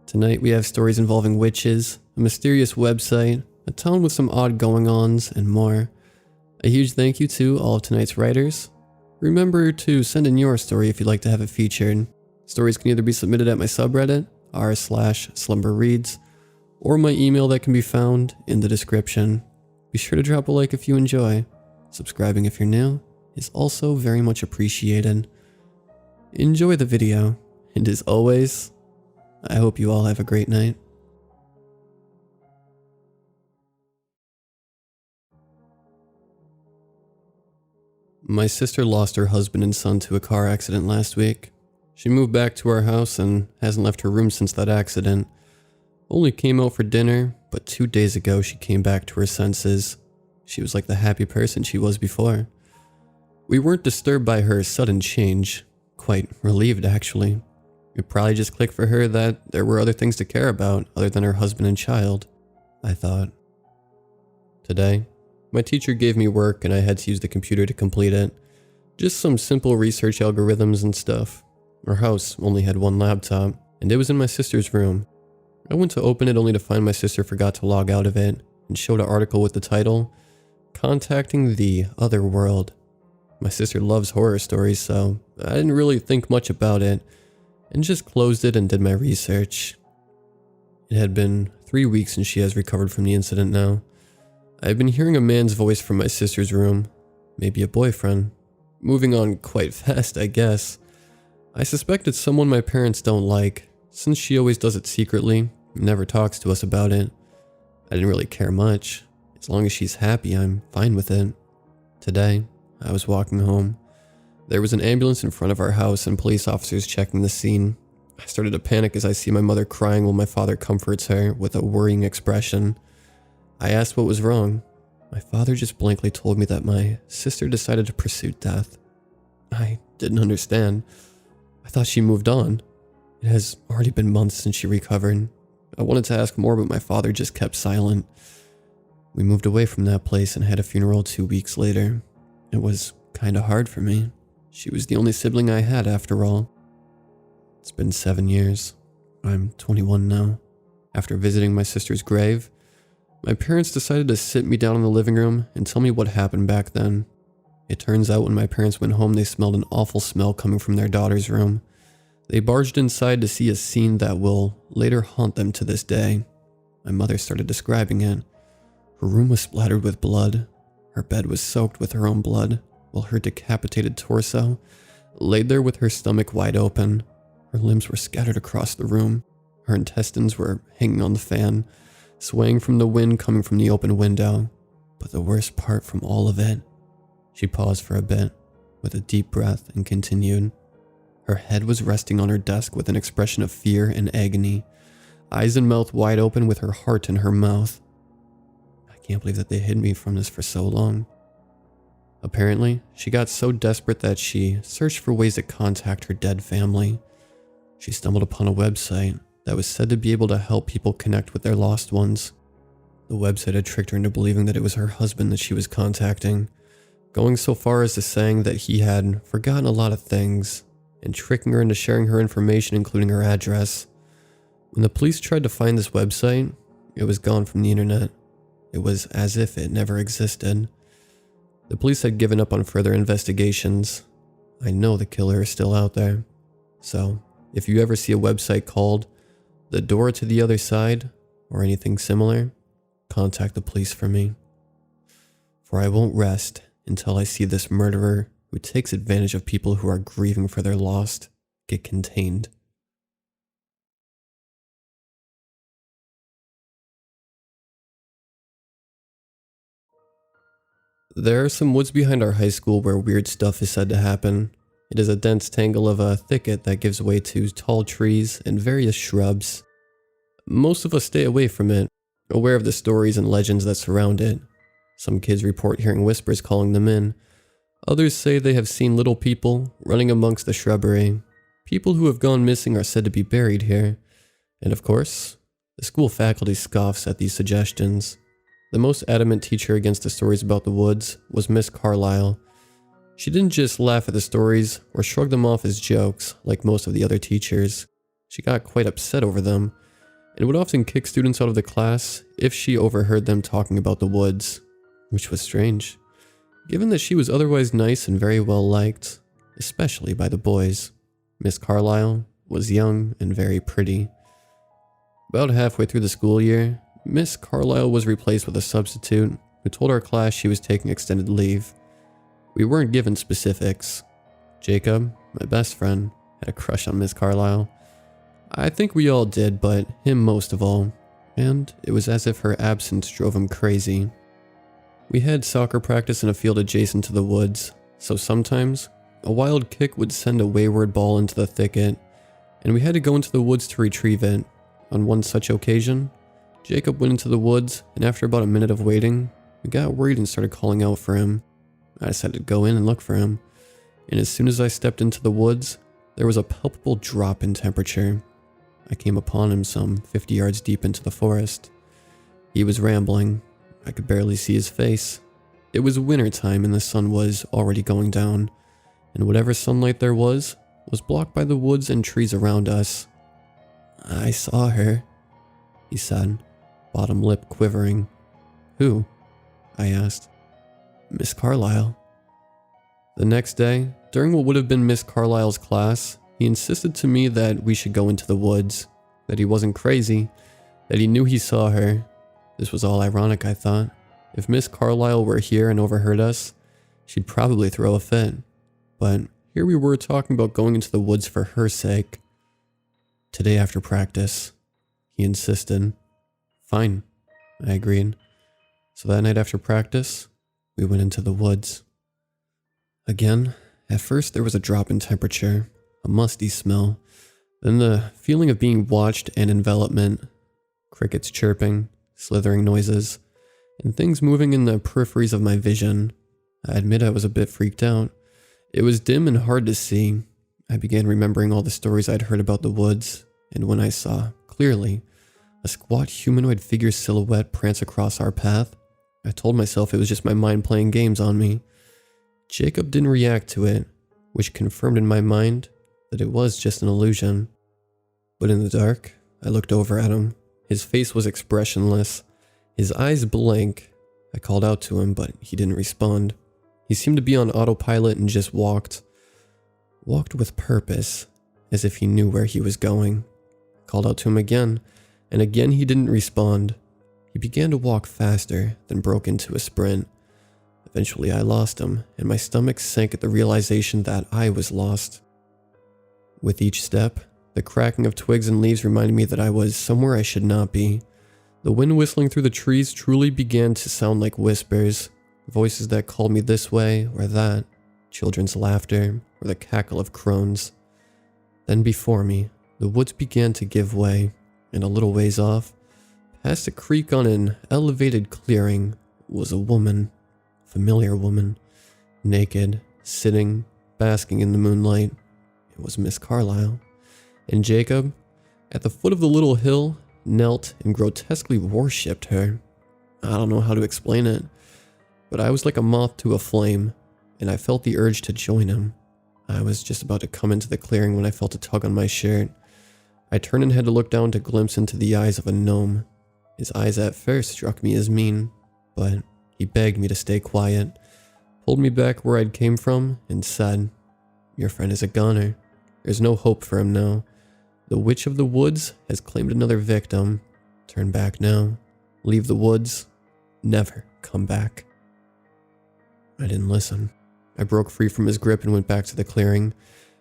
Tonight we have stories involving witches, a mysterious website, a town with some odd going-ons, and more. A huge thank you to all of tonight's writers. Remember to send in your story if you'd like to have it featured. Stories can either be submitted at my subreddit, r/slumberreads, or my email that can be found in the description. Be sure to drop a like if you enjoy. Subscribing if you're new is also very much appreciated. Enjoy the video, and as always, I hope you all have a great night. My sister lost her husband and son to a car accident last week. She moved back to our house and hasn't left her room since that accident. Only came out for dinner, but 2 days ago she came back to her senses. She was like the happy person she was before. We weren't disturbed by her sudden change. Quite relieved, actually. It probably just clicked for her that there were other things to care about other than her husband and child, I thought. Today, my teacher gave me work and I had to use the computer to complete it. Just some simple research algorithms and stuff. Our house only had one laptop, and it was in my sister's room. I went to open it only to find my sister forgot to log out of it and showed an article with the title, Contacting the Other World. My sister loves horror stories, so I didn't really think much about it and just closed it and did my research. It had been 3 weeks since she has recovered from the incident now. I had been hearing a man's voice from my sister's room, maybe a boyfriend. Moving on quite fast, I guess. I suspect it's someone my parents don't like, since she always does it secretly, never talks to us about it. I didn't really care much. As long as she's happy, I'm fine with it. Today, I was walking home. There was an ambulance in front of our house and police officers checking the scene. I started to panic as I see my mother crying while my father comforts her with a worrying expression. I asked what was wrong. My father just blankly told me that my sister decided to pursue death. I didn't understand. I thought she moved on. It has already been months since she recovered. I wanted to ask more, but my father just kept silent. We moved away from that place and had a funeral 2 weeks later. It was kinda hard for me. She was the only sibling I had after all. It's been 7 years. I'm 21 now. After visiting my sister's grave, my parents decided to sit me down in the living room and tell me what happened back then. It turns out when my parents went home, they smelled an awful smell coming from their daughter's room. They barged inside to see a scene that will later haunt them to this day. My mother started describing it. Her room was splattered with blood. Her bed was soaked with her own blood, while her decapitated torso laid there with her stomach wide open. Her limbs were scattered across the room. Her intestines were hanging on the fan, swaying from the wind coming from the open window. But the worst part from all of it, she paused for a bit, with a deep breath, and continued. Her head was resting on her desk with an expression of fear and agony, eyes and mouth wide open with her heart in her mouth. I can't believe that they hid me from this for so long. Apparently, she got so desperate that she searched for ways to contact her dead family. She stumbled upon a website that was said to be able to help people connect with their lost ones. The website had tricked her into believing that it was her husband that she was contacting, going so far as to saying that he had forgotten a lot of things, and tricking her into sharing her information, including her address. When the police tried to find this website, it was gone from the internet. It was as if it never existed. The police had given up on further investigations. I know the killer is still out there. So, if you ever see a website called The Door to the Other Side, or anything similar, contact the police for me. For I won't rest until I see this murderer who takes advantage of people who are grieving for their lost get contained. There are some woods behind our high school where weird stuff is said to happen. It is a dense tangle of a thicket that gives way to tall trees and various shrubs. Most of us stay away from it, aware of the stories and legends that surround it. Some kids report hearing whispers calling them in. Others say they have seen little people running amongst the shrubbery. People who have gone missing are said to be buried here. And of course, the school faculty scoffs at these suggestions. The most adamant teacher against the stories about the woods was Miss Carlisle. She didn't just laugh at the stories or shrug them off as jokes like most of the other teachers. She got quite upset over them, and would often kick students out of the class if she overheard them talking about the woods, which was strange, given that she was otherwise nice and very well liked, especially by the boys. Miss Carlyle was young and very pretty. About halfway through the school year, Miss Carlyle was replaced with a substitute who told our class she was taking extended leave. We weren't given specifics. Jacob, my best friend, had a crush on Miss Carlyle. I think we all did, but him most of all, and it was as if her absence drove him crazy. We had soccer practice in a field adjacent to the woods, so sometimes a wild kick would send a wayward ball into the thicket, and we had to go into the woods to retrieve it. On one such occasion, Jacob went into the woods, and after about a minute of waiting, we got worried and started calling out for him. I decided to go in and look for him, and as soon as I stepped into the woods, there was a palpable drop in temperature. I came upon him some 50 yards deep into the forest. He was rambling. I could barely see his face. It was winter time and the sun was already going down, and whatever sunlight there was blocked by the woods and trees around us. "I saw her," he said, bottom lip quivering. "Who?" I asked. "Miss Carlyle." The next day, during what would have been Miss Carlyle's class, he insisted to me that we should go into the woods, that he wasn't crazy, that he knew he saw her. This was all ironic, I thought. If Miss Carlyle were here and overheard us, she'd probably throw a fit. But here we were talking about going into the woods for her sake. "Today after practice," he insisted. "Fine," I agreed. So that night after practice, we went into the woods. Again, at first there was a drop in temperature, a musty smell, then the feeling of being watched and envelopment, crickets chirping, slithering noises, and things moving in the peripheries of my vision. I admit I was a bit freaked out. It was dim and hard to see. I began remembering all the stories I'd heard about the woods, and when I saw, clearly, a squat humanoid figure silhouette prance across our path, I told myself it was just my mind playing games on me. Jacob didn't react to it, which confirmed in my mind that it was just an illusion. But in the dark, I looked over at him. His face was expressionless, his eyes blank. I called out to him, but he didn't respond. He seemed to be on autopilot and just walked with purpose, as if he knew where he was going. I called out to him again, and again he didn't respond. He began to walk faster, then broke into a sprint. Eventually I lost him, and my stomach sank at the realization that I was lost. With each step, the cracking of twigs and leaves reminded me that I was somewhere I should not be. The wind whistling through the trees truly began to sound like whispers, voices that called me this way or that, children's laughter, or the cackle of crones. Then before me, the woods began to give way, and a little ways off, past a creek on an elevated clearing, was a woman. Familiar woman, naked, sitting, basking in the moonlight. It was Miss Carlyle. And Jacob, at the foot of the little hill, knelt and grotesquely worshipped her. I don't know how to explain it, but I was like a moth to a flame, and I felt the urge to join him. I was just about to come into the clearing when I felt a tug on my shirt. I turned and had to look down to glimpse into the eyes of a gnome. His eyes at first struck me as mean, but he begged me to stay quiet, pulled me back where I'd came from, and said, "Your friend is a goner. There's no hope for him now. The witch of the woods has claimed another victim. Turn back now. Leave the woods. Never come back." I didn't listen. I broke free from his grip and went back to the clearing.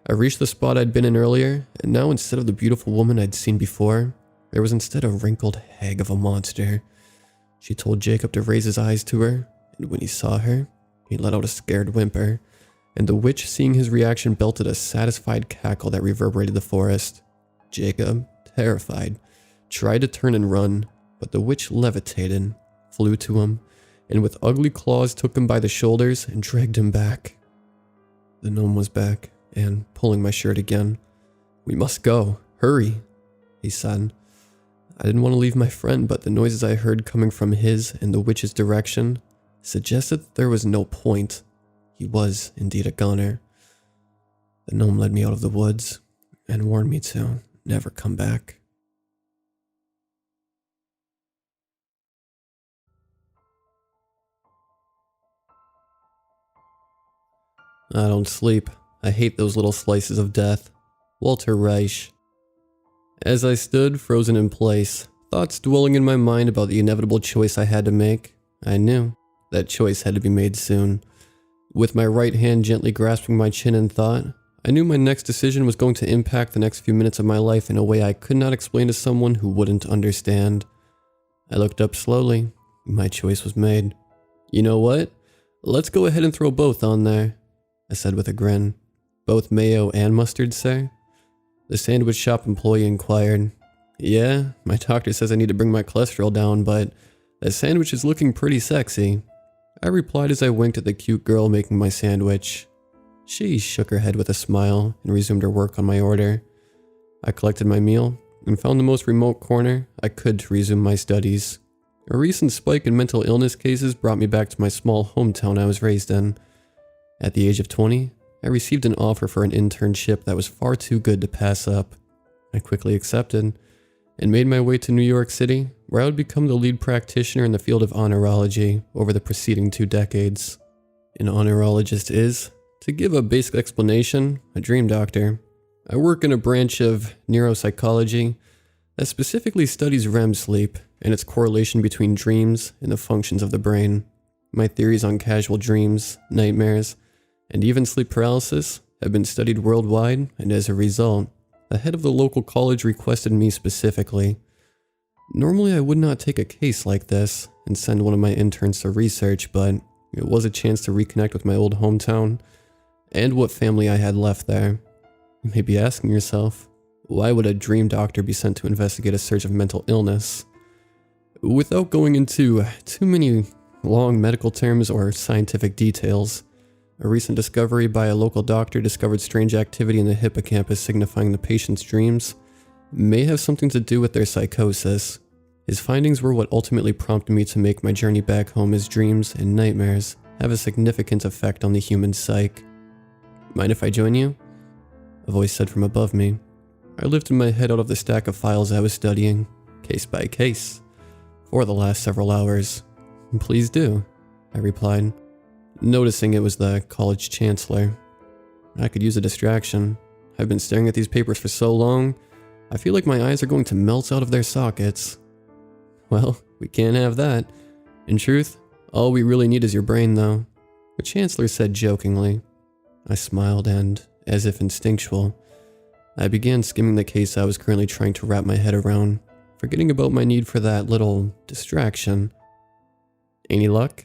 I reached the spot I'd been in earlier, and now instead of the beautiful woman I'd seen before, there was instead a wrinkled hag of a monster. She told Jacob to raise his eyes to her, and when he saw her, he let out a scared whimper, and the witch, seeing his reaction, belted a satisfied cackle that reverberated the forest. Jacob, terrified, tried to turn and run, but the witch levitated, flew to him, and with ugly claws took him by the shoulders and dragged him back. The gnome was back, and pulling my shirt again. "We must go, hurry," he said. I didn't want to leave my friend, but the noises I heard coming from his and the witch's direction suggested that there was no point. He was indeed a goner. The gnome led me out of the woods and warned me to never come back. I don't sleep. I hate those little slices of death. Walter Reich. As I stood, frozen in place, thoughts dwelling in my mind about the inevitable choice I had to make, I knew that choice had to be made soon. With my right hand gently grasping my chin in thought, I knew my next decision was going to impact the next few minutes of my life in a way I could not explain to someone who wouldn't understand. I looked up slowly. My choice was made. You know what? Let's go ahead and throw both on there, I said with a grin. Both mayo and mustard, sir? The sandwich shop employee inquired. Yeah, my doctor says I need to bring my cholesterol down, but that sandwich is looking pretty sexy. I replied as I winked at the cute girl making my sandwich. She shook her head with a smile and resumed her work on my order. I collected my meal and found the most remote corner I could to resume my studies. A recent spike in mental illness cases brought me back to my small hometown I was raised in. At the age of 20, I received an offer for an internship that was far too good to pass up. I quickly accepted and made my way to New York City, where I would become the lead practitioner in the field of honorology over the preceding 2 decades. An honorologist is, to give a basic explanation, a dream doctor. I work in a branch of neuropsychology that specifically studies REM sleep and its correlation between dreams and the functions of the brain. My theories on casual dreams, nightmares, and even sleep paralysis have been studied worldwide, and as a result, the head of the local college requested me specifically. Normally I would not take a case like this and send one of my interns to research, but it was a chance to reconnect with my old hometown and what family I had left there. You may be asking yourself, why would a dream doctor be sent to investigate a surge of mental illness? Without going into too many long medical terms or scientific details, a recent discovery by a local doctor discovered strange activity in the hippocampus signifying the patient's dreams may have something to do with their psychosis. His findings were what ultimately prompted me to make my journey back home, as dreams and nightmares have a significant effect on the human psyche. Mind if I join you? A voice said from above me. I lifted my head out of the stack of files I was studying, case by case, for the last several hours. Please do, I replied, noticing it was the college chancellor. I could use a distraction. I've been staring at these papers for so long, I feel like my eyes are going to melt out of their sockets. Well, we can't have that. In truth, all we really need is your brain, though, the chancellor said jokingly. I smiled and, as if instinctual, I began skimming the case I was currently trying to wrap my head around, forgetting about my need for that little distraction. Any luck?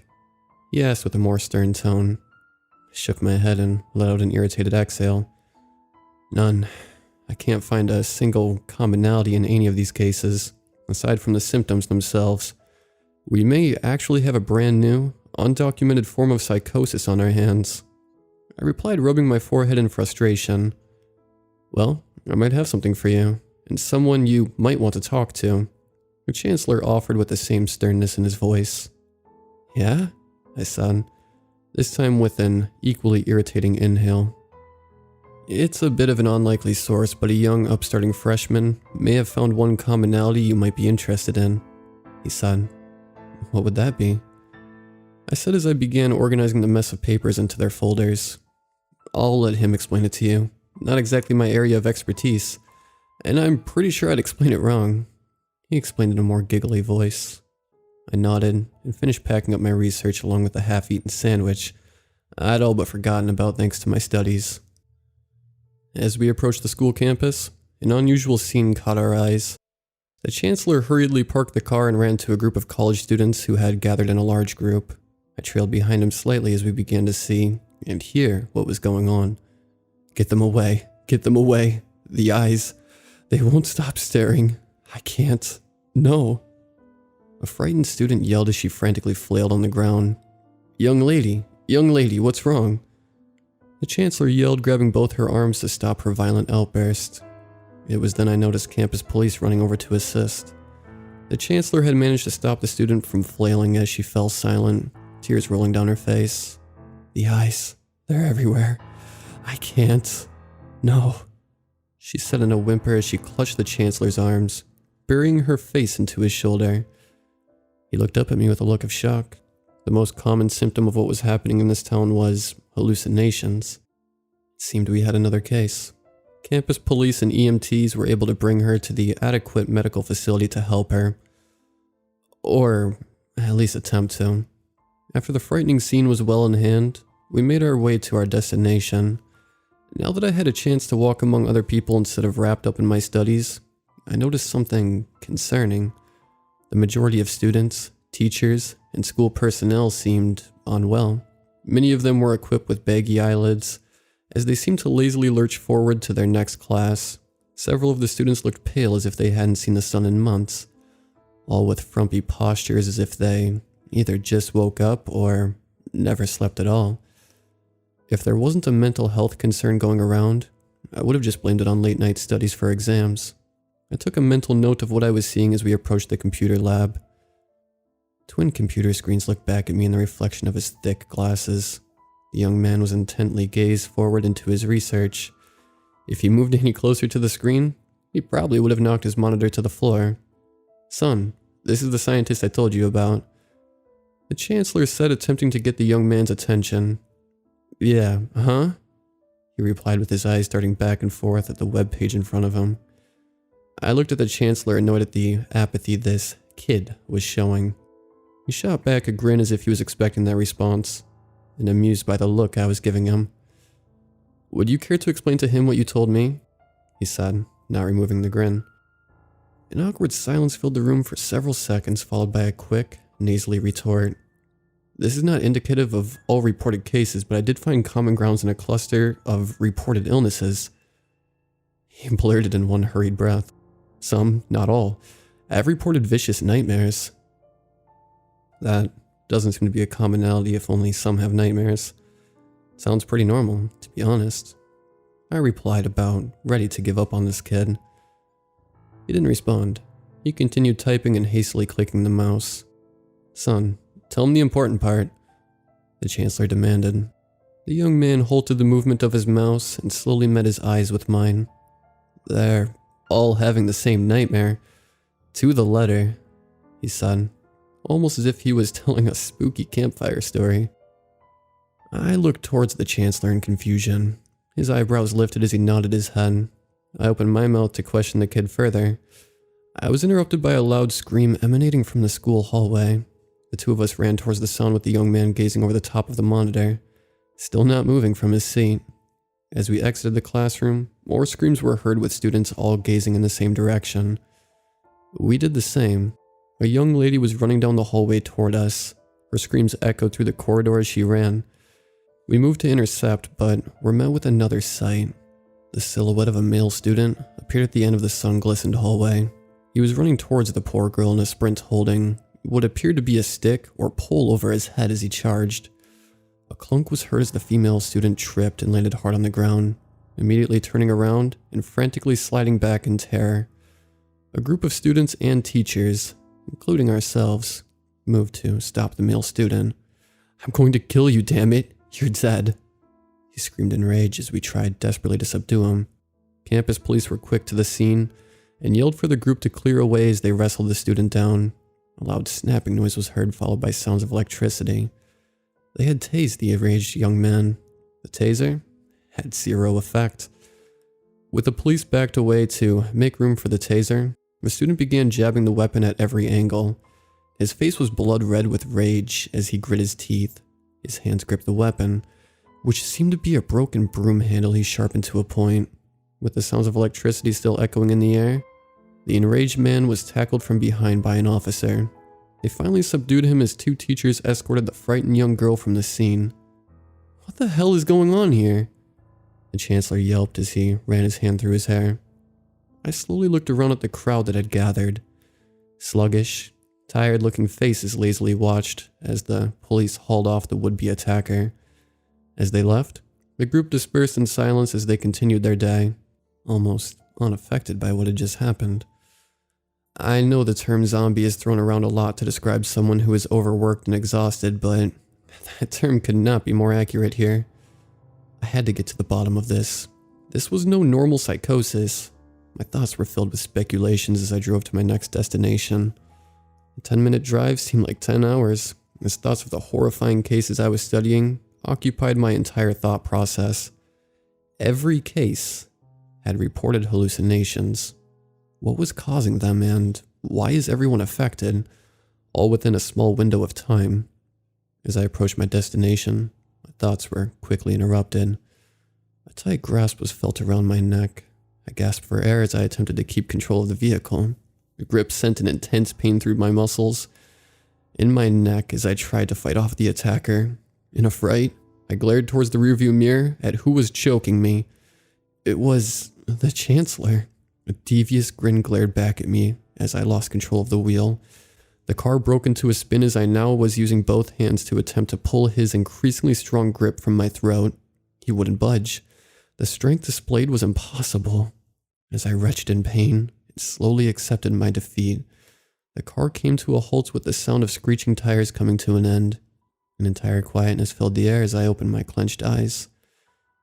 He asked with a more stern tone. I shook my head and let out an irritated exhale. None. I can't find a single commonality in any of these cases, aside from the symptoms themselves. We may actually have a brand new, undocumented form of psychosis on our hands. I replied, rubbing my forehead in frustration. Well, I might have something for you, and someone you might want to talk to, the chancellor offered with the same sternness in his voice. Yeah? I said, this time with an equally irritating inhale. It's a bit of an unlikely source, but a young upstarting freshman may have found one commonality you might be interested in, he said. What would that be? I said as I began organizing the mess of papers into their folders. I'll let him explain it to you. Not exactly my area of expertise, and I'm pretty sure I'd explain it wrong. He explained in a more giggly voice. I nodded and finished packing up my research along with the half-eaten sandwich I'd all but forgotten about thanks to my studies. As we approached the school campus, an unusual scene caught our eyes. The chancellor hurriedly parked the car and ran to a group of college students who had gathered in a large group. I trailed behind him slightly as we began to see and hear what was going on. Get them away. Get them away. The eyes. They won't stop staring. I can't. No. A frightened student yelled as she frantically flailed on the ground. Young lady, what's wrong? The chancellor yelled, grabbing both her arms to stop her violent outburst. It was then I noticed campus police running over to assist. The chancellor had managed to stop the student from flailing as she fell silent, tears rolling down her face. The eyes, they're everywhere. I can't. No, she said in a whimper as she clutched the chancellor's arms, burying her face into his shoulder. He looked up at me with a look of shock. The The most common symptom of what was happening in this town was hallucinations. It seemed we had another case. Campus police and EMTs were able to bring her to the adequate medical facility to help her. Or at least attempt to. After the frightening scene was well in hand, we made our way to our destination. Now that I had a chance to walk among other people instead of wrapped up in my studies, I noticed something concerning. The majority of students, teachers, and school personnel seemed unwell. Many of them were equipped with baggy eyelids, as they seemed to lazily lurch forward to their next class. Several of the students looked pale as if they hadn't seen the sun in months, all with frumpy postures as if they either just woke up or never slept at all. If there wasn't a mental health concern going around, I would have just blamed it on late night studies for exams. I took a mental note of what I was seeing as we approached the computer lab. Twin computer screens looked back at me in the reflection of his thick glasses. The young man was intently gazed forward into his research. If he moved any closer to the screen, he probably would have knocked his monitor to the floor. "Son, this is the scientist I told you about," the chancellor said, attempting to get the young man's attention. "Yeah, huh?" he replied with his eyes darting back and forth at the web page in front of him. I looked at the chancellor, annoyed at the apathy this kid was showing. He shot back a grin as if he was expecting that response, and amused by the look I was giving him. "Would you care to explain to him what you told me?" he said, not removing the grin. An awkward silence filled the room for several seconds, followed by a quick, nasally retort. "This is not indicative of all reported cases, but I did find common grounds in a cluster of reported illnesses," he blurted in one hurried breath. "Some, not all. I've reported vicious nightmares." That doesn't seem to be a commonality if only some have nightmares. Sounds pretty normal, to be honest. I replied, about ready to give up on this kid. He didn't respond. He continued typing and hastily clicking the mouse. "Son, tell him the important part," the chancellor demanded. The young man halted the movement of his mouse and slowly met his eyes with mine. "They're all having the same nightmare. To the letter," he said, almost as if he was telling a spooky campfire story. I looked towards the chancellor in confusion. His eyebrows lifted as he nodded his head. I opened my mouth to question the kid further. I was interrupted by a loud scream emanating from the school hallway. The two of us ran towards the sound with the young man gazing over the top of the monitor, still not moving from his seat. As we exited the classroom, more screams were heard with students all gazing in the same direction. We did the same. A young lady was running down the hallway toward us. Her screams echoed through the corridor as she ran. We moved to intercept, but were met with another sight. The silhouette of a male student appeared at the end of the sun-glistened hallway. He was running towards the poor girl in a sprint, holding what appeared to be a stick or pole over his head as he charged. A clunk was heard as the female student tripped and landed hard on the ground, immediately turning around and frantically sliding back in terror. A group of students and teachers, including ourselves, moved to stop the male student. "I'm going to kill you, damn it! You're dead!" he screamed in rage as we tried desperately to subdue him. Campus police were quick to the scene and yelled for the group to clear away as they wrestled the student down. A loud snapping noise was heard, followed by sounds of electricity. They had tased the enraged young man. The taser had zero effect. With the police backed away to make room for the taser, the student began jabbing the weapon at every angle. His face was blood red with rage as he grit his teeth. His hands gripped the weapon, which seemed to be a broken broom handle he sharpened to a point. With the sounds of electricity still echoing in the air, the enraged man was tackled from behind by an officer. They finally subdued him as two teachers escorted the frightened young girl from the scene. "What the hell is going on here?" the chancellor yelped as he ran his hand through his hair. I slowly looked around at the crowd that had gathered. Sluggish, tired-looking faces lazily watched as the police hauled off the would-be attacker. As they left, the group dispersed in silence as they continued their day, almost unaffected by what had just happened. I know the term zombie is thrown around a lot to describe someone who is overworked and exhausted, but that term could not be more accurate here. I had to get to the bottom of this. This was no normal psychosis. My thoughts were filled with speculations as I drove to my next destination. A 10-minute drive seemed like 10 hours. as thoughts of the horrifying cases I was studying occupied my entire thought process. Every case had reported hallucinations. What was causing them, and why is everyone affected, all within a small window of time? As I approached my destination, my thoughts were quickly interrupted. A tight grasp was felt around my neck. I gasped for air as I attempted to keep control of the vehicle. The grip sent an intense pain through my muscles, in my neck as I tried to fight off the attacker. In a fright, I glared towards the rearview mirror at who was choking me. It was the Chancellor. A devious grin glared back at me as I lost control of the wheel. The car broke into a spin as I now was using both hands to attempt to pull his increasingly strong grip from my throat. He wouldn't budge. The strength displayed was impossible. As I retched in pain and slowly accepted my defeat, the car came to a halt with the sound of screeching tires coming to an end. An entire quietness filled the air as I opened my clenched eyes.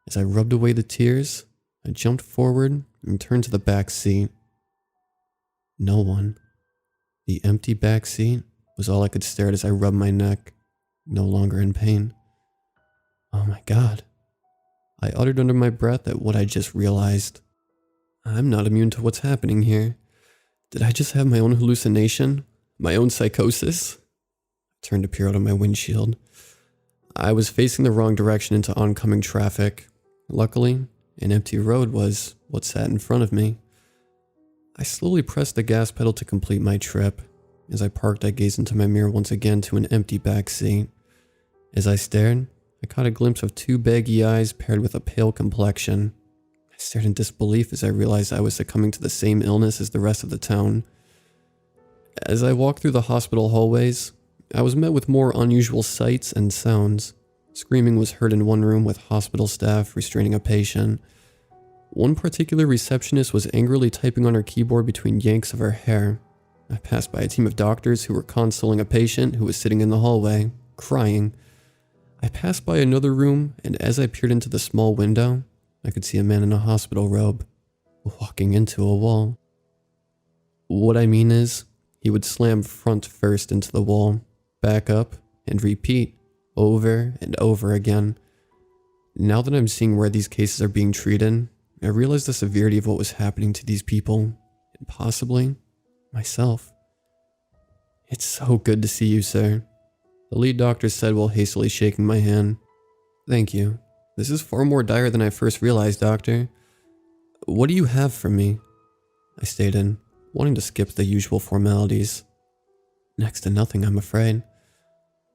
As I rubbed away the tears, I jumped forward and turned to the back seat. No one. The empty back seat was all I could stare at as I rubbed my neck, no longer in pain. Oh my God. I uttered under my breath at what I just realized. I'm not immune to what's happening here. Did I just have my own hallucination? My own psychosis? I turned to peer out of my windshield. I was facing the wrong direction into oncoming traffic. Luckily, an empty road was what sat in front of me. I slowly pressed the gas pedal to complete my trip. As I parked, I gazed into my mirror once again to an empty back seat. As I stared, I caught a glimpse of two baggy eyes paired with a pale complexion. I stared in disbelief as I realized I was succumbing to the same illness as the rest of the town. As I walked through the hospital hallways, I was met with more unusual sights and sounds. Screaming was heard in one room with hospital staff restraining a patient. One particular receptionist was angrily typing on her keyboard between yanks of her hair. I passed by a team of doctors who were consoling a patient who was sitting in the hallway, crying. I passed by another room, and as I peered into the small window, I could see a man in a hospital robe, walking into a wall. What I mean is, he would slam front first into the wall, back up, and repeat, over and over again. Now that I'm seeing where these cases are being treated, I realize the severity of what was happening to these people, and possibly myself. It's so good to see you, sir, the lead doctor said while hastily shaking my hand. Thank you. This is far more dire than I first realized, doctor. What do you have for me? I stated, wanting to skip the usual formalities. Next to nothing, I'm afraid.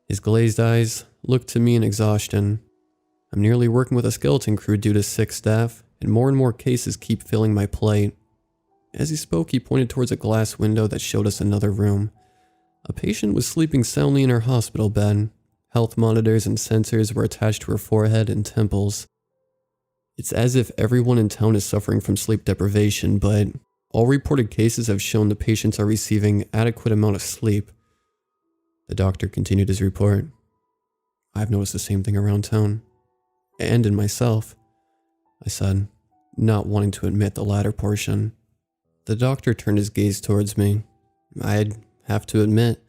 His glazed eyes looked to me in exhaustion. I'm nearly working with a skeleton crew due to sick staff, and more cases keep filling my plate. As he spoke, he pointed towards a glass window that showed us another room. A patient was sleeping soundly in her hospital bed. Health monitors and sensors were attached to her forehead and temples. It's as if everyone in town is suffering from sleep deprivation, but all reported cases have shown the patients are receiving adequate amount of sleep. The doctor continued his report. I've noticed the same thing around town. And in myself, I said, not wanting to admit the latter portion. The doctor turned his gaze towards me. I'd have to admit,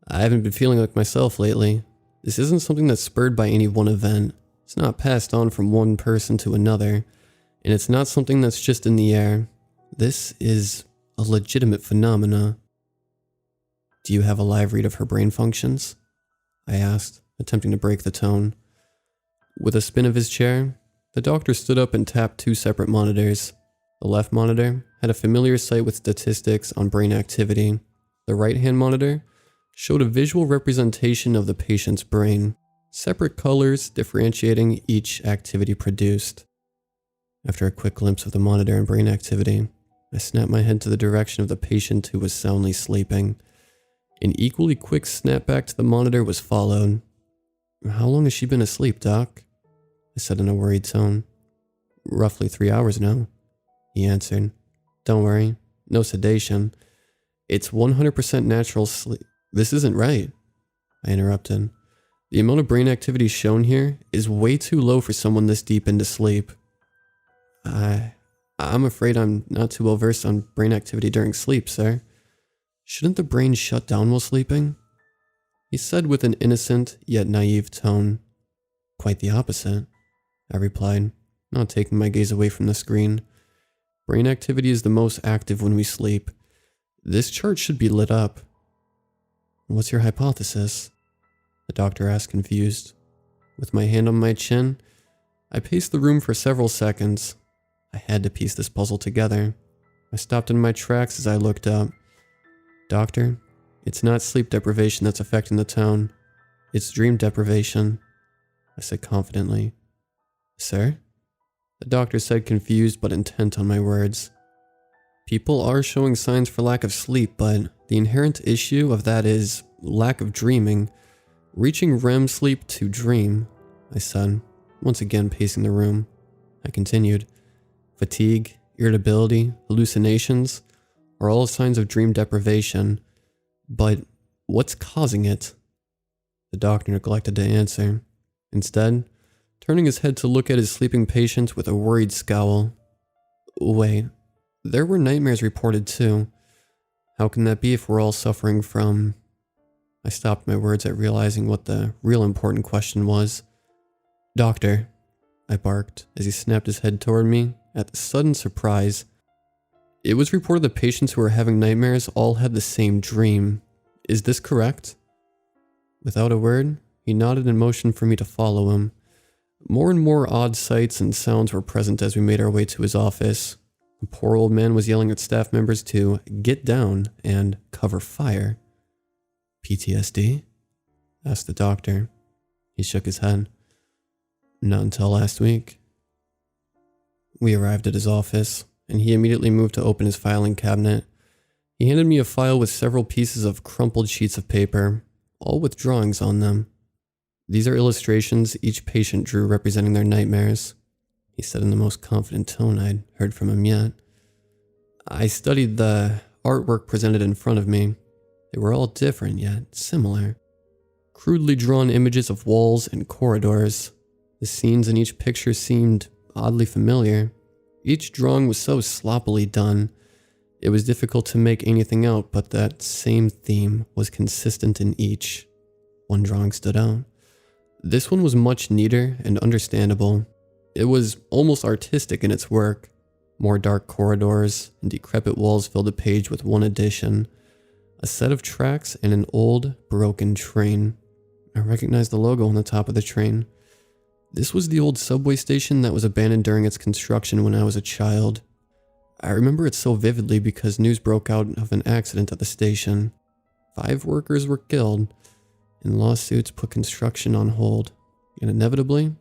I haven't been feeling like myself lately. This isn't something that's spurred by any one event. It's not passed on from one person to another. And it's not something that's just in the air. This is a legitimate phenomena. Do you have a live read of her brain functions? I asked, attempting to break the tone. With a spin of his chair, the doctor stood up and tapped two separate monitors. The left monitor had a familiar site with statistics on brain activity. The right-hand monitor showed a visual representation of the patient's brain, separate colors differentiating each activity produced. After a quick glimpse of the monitor and brain activity, I snapped my head to the direction of the patient who was soundly sleeping. An equally quick snap back to the monitor was followed. How long has she been asleep, Doc? I said in a worried tone. Roughly 3 hours now, he answered. Don't worry, no sedation. It's 100% natural sleep. This isn't right, I interrupted. The amount of brain activity shown here is way too low for someone this deep into sleep. I'm afraid I'm not too well versed on brain activity during sleep, sir. Shouldn't the brain shut down while sleeping? he said with an innocent yet naive tone. Quite the opposite, I replied, not taking my gaze away from the screen. Brain activity is the most active when we sleep. This chart should be lit up. What's your hypothesis? The doctor asked, confused. With my hand on my chin, I paced the room for several seconds. I had to piece this puzzle together. I stopped in my tracks as I looked up. Doctor, it's not sleep deprivation that's affecting the town. It's dream deprivation, I said confidently. Sir? The doctor said, confused but intent on my words. People are showing signs for lack of sleep, but the inherent issue of that is lack of dreaming. Reaching REM sleep to dream, I said, once again pacing the room. I continued. Fatigue, irritability, hallucinations are all signs of dream deprivation. But what's causing it? The doctor neglected to answer. Instead, turning his head to look at his sleeping patient with a worried scowl. Wait, there were nightmares reported too. How can that be if we're all suffering from... I stopped my words at realizing what the real important question was. Doctor, I barked as he snapped his head toward me at the sudden surprise. It was reported that patients who were having nightmares all had the same dream. Is this correct? Without a word, he nodded in motion for me to follow him. More and more odd sights and sounds were present as we made our way to his office. The poor old man was yelling at staff members to get down and cover fire. PTSD? Asked the doctor. He shook his head. Not until last week. We arrived at his office, and he immediately moved to open his filing cabinet. He handed me a file with several pieces of crumpled sheets of paper, all with drawings on them. These are illustrations each patient drew representing their nightmares, he said in the most confident tone I'd heard from him yet. I studied the artwork presented in front of me. They were all different yet similar. Crudely drawn images of walls and corridors. The scenes in each picture seemed oddly familiar. Each drawing was so sloppily done, it was difficult to make anything out, but that same theme was consistent in each. One drawing stood out. This one was much neater and understandable. It was almost artistic in its work. More dark corridors and decrepit walls filled the page with one addition. A set of tracks and an old, broken train. I recognized the logo on the top of the train. This was the old subway station that was abandoned during its construction when I was a child. I remember it so vividly because news broke out of an accident at the station. 5 workers were killed, and lawsuits put construction on hold. And inevitably,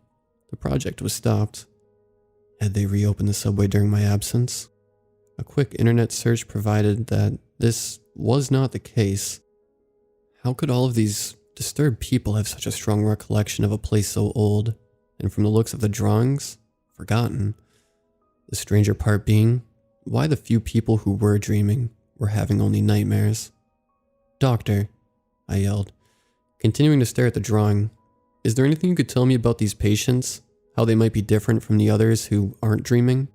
the project was stopped. Had they reopened the subway during my absence? A quick internet search provided that this was not the case. How could all of these disturbed people have such a strong recollection of a place so old, and from the looks of the drawings, forgotten? The stranger part being, why the few people who were dreaming were having only nightmares. Doctor, I yelled, continuing to stare at the drawing. Is there anything you could tell me about these patients? How they might be different from the others who aren't dreaming?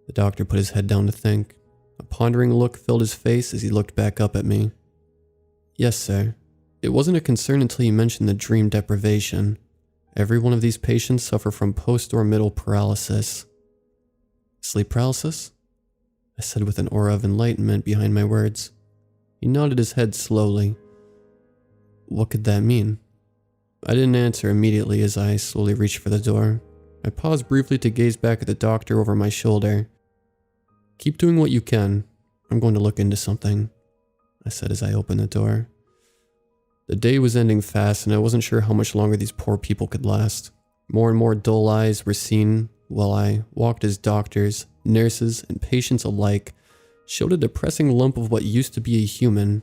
The doctor put his head down to think. A pondering look filled his face as he looked back up at me. Yes, sir. It wasn't a concern until you mentioned the dream deprivation. Every one of these patients suffer from post-dormital paralysis. Sleep paralysis? I said with an aura of enlightenment behind my words. He nodded his head slowly. What could that mean? I didn't answer immediately as I slowly reached for the door. I paused briefly to gaze back at the doctor over my shoulder. Keep doing what you can. I'm going to look into something, I said as I opened the door. The day was ending fast and I wasn't sure how much longer these poor people could last. More and more dull eyes were seen while I walked as doctors, nurses, and patients alike showed a depressing lump of what used to be a human.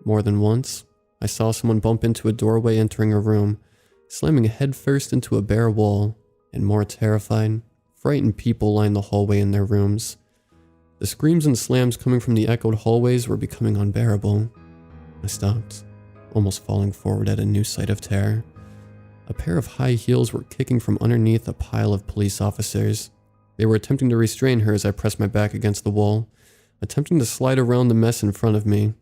More than once, I saw someone bump into a doorway entering a room, slamming headfirst into a bare wall, and more terrified, frightened people lined the hallway in their rooms. The screams and slams coming from the echoed hallways were becoming unbearable. I stopped, almost falling forward at a new sight of terror. A pair of high heels were kicking from underneath a pile of police officers. They were attempting to restrain her as I pressed my back against the wall, attempting to slide around the mess in front of me.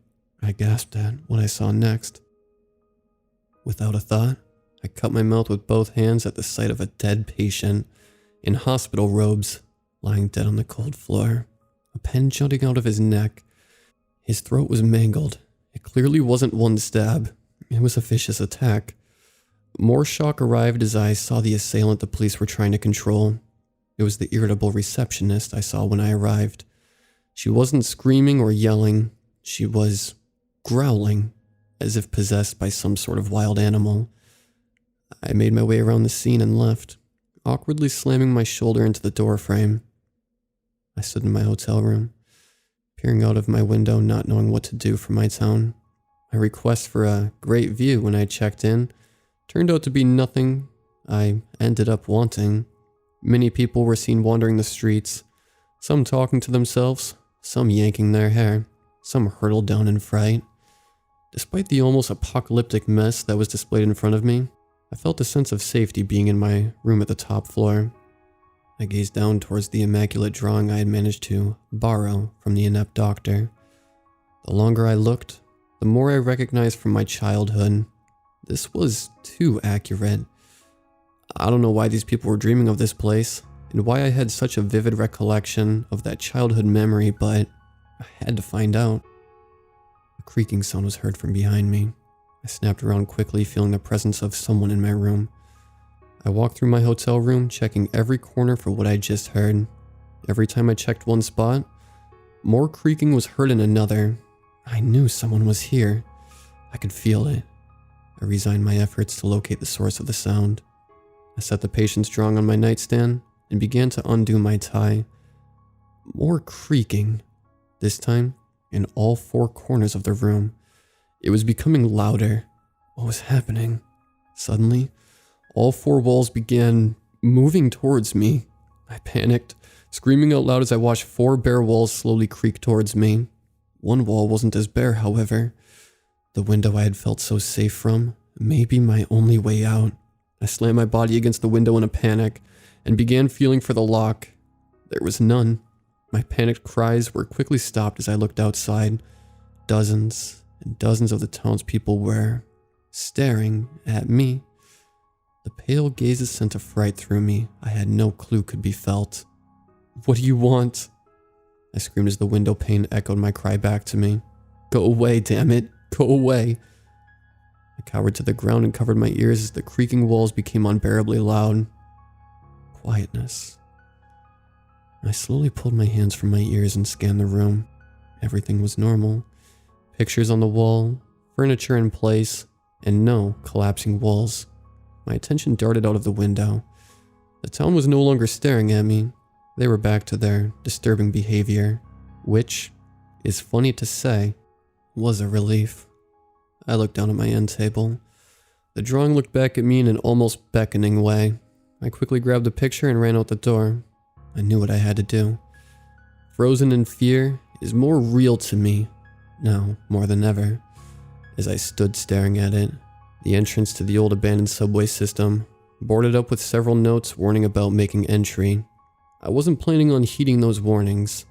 I gasped at what I saw next. Without a thought, I cut my mouth with both hands at the sight of a dead patient in hospital robes, lying dead on the cold floor, a pen jutting out of his neck. His throat was mangled. It clearly wasn't one stab. It was a vicious attack. More shock arrived as I saw the assailant the police were trying to control. It was the irritable receptionist I saw when I arrived. She wasn't screaming or yelling. She was growling, as if possessed by some sort of wild animal. I made my way around the scene and left, awkwardly slamming my shoulder into the door frame. I stood in my hotel room, peering out of my window, not knowing what to do for my town. My request for a great view when I checked in turned out to be nothing I ended up wanting. Many people were seen wandering the streets, some talking to themselves, some yanking their hair, some hurtled down in fright. Despite the almost apocalyptic mess that was displayed in front of me, I felt a sense of safety being in my room at the top floor. I gazed down towards the immaculate drawing I had managed to borrow from the inept doctor. The longer I looked, the more I recognized from my childhood. This was too accurate. I don't know why these people were dreaming of this place, and why I had such a vivid recollection of that childhood memory, but I had to find out. A creaking sound was heard from behind me. I snapped around quickly, feeling the presence of someone in my room. I walked through my hotel room, checking every corner for what I just heard. Every time I checked one spot, more creaking was heard in another. I knew someone was here. I could feel it. I resigned my efforts to locate the source of the sound. I set the patient's drawing on my nightstand and began to undo my tie. More creaking, this time in all four corners of the room. It was becoming louder. What was happening? Suddenly, all four walls began moving towards me. I panicked, screaming out loud as I watched four bare walls slowly creak towards me. One wall wasn't as bare, however. The window I had felt so safe from may be my only way out. I slammed my body against the window in a panic and began feeling for the lock. There was none. My panicked cries were quickly stopped as I looked outside. Dozens and dozens of the townspeople were staring at me. The pale gazes sent a fright through me I had no clue could be felt. "What do you want?" I screamed as the window pane echoed my cry back to me. "Go away, damn it! Go away!" I cowered to the ground and covered my ears as the creaking walls became unbearably loud. Quietness. I slowly pulled my hands from my ears and scanned the room. Everything was normal. Pictures on the wall, furniture in place, and no collapsing walls. My attention darted out of the window. The town was no longer staring at me. They were back to their disturbing behavior, which, is funny to say, was a relief. I looked down at my end table. The drawing looked back at me in an almost beckoning way. I quickly grabbed the picture and ran out the door. I knew what I had to do. Frozen in fear is more real to me, now more than ever. As I stood staring at it, the entrance to the old abandoned subway system, boarded up with several notes warning about making entry. I wasn't planning on heeding those warnings.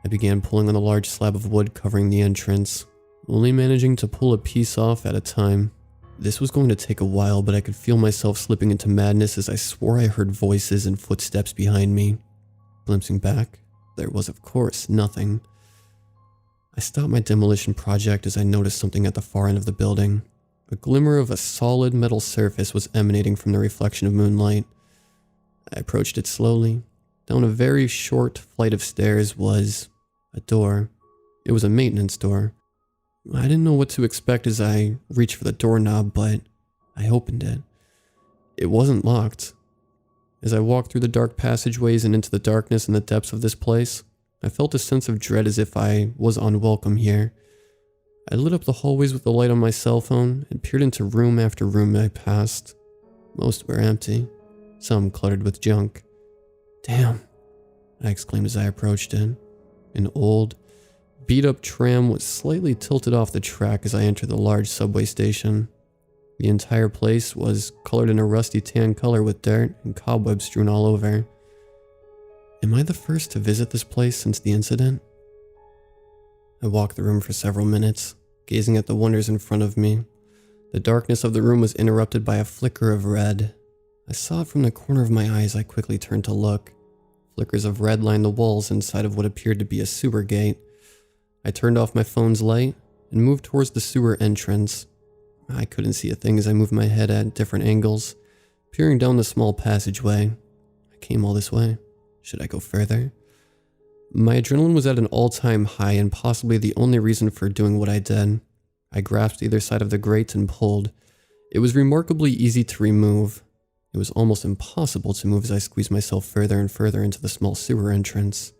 I began pulling on the large slab of wood covering the entrance, only managing to pull a piece off at a time. This was going to take a while, but I could feel myself slipping into madness as I swore I heard voices and footsteps behind me. Glimpsing back, there was of course nothing. I stopped my demolition project as I noticed something at the far end of the building. A glimmer of a solid metal surface was emanating from the reflection of moonlight. I approached it slowly. Down a very short flight of stairs was a door. It was a maintenance door. I didn't know what to expect as I reached for the doorknob, but I opened it. It wasn't locked. As I walked through the dark passageways and into the darkness and the depths of this place, I felt a sense of dread as if I was unwelcome here. I lit up the hallways with the light on my cell phone and peered into room after room I passed. Most were empty, some cluttered with junk. "Damn," I exclaimed as I approached it. An old, beat-up tram was slightly tilted off the track as I entered the large subway station. The entire place was colored in a rusty tan color with dirt and cobwebs strewn all over. Am I the first to visit this place since the incident? I walked the room for several minutes, gazing at the wonders in front of me. The darkness of the room was interrupted by a flicker of red. I saw it from the corner of my eye as I quickly turned to look. Flickers of red lined the walls inside of what appeared to be a sewer gate. I turned off my phone's light and moved towards the sewer entrance. I couldn't see a thing as I moved my head at different angles, peering down the small passageway. I came all this way. Should I go further? My adrenaline was at an all-time high and possibly the only reason for doing what I did. I grasped either side of the grate and pulled. It was remarkably easy to remove. It was almost impossible to move as I squeezed myself further and further into the small sewer entrance.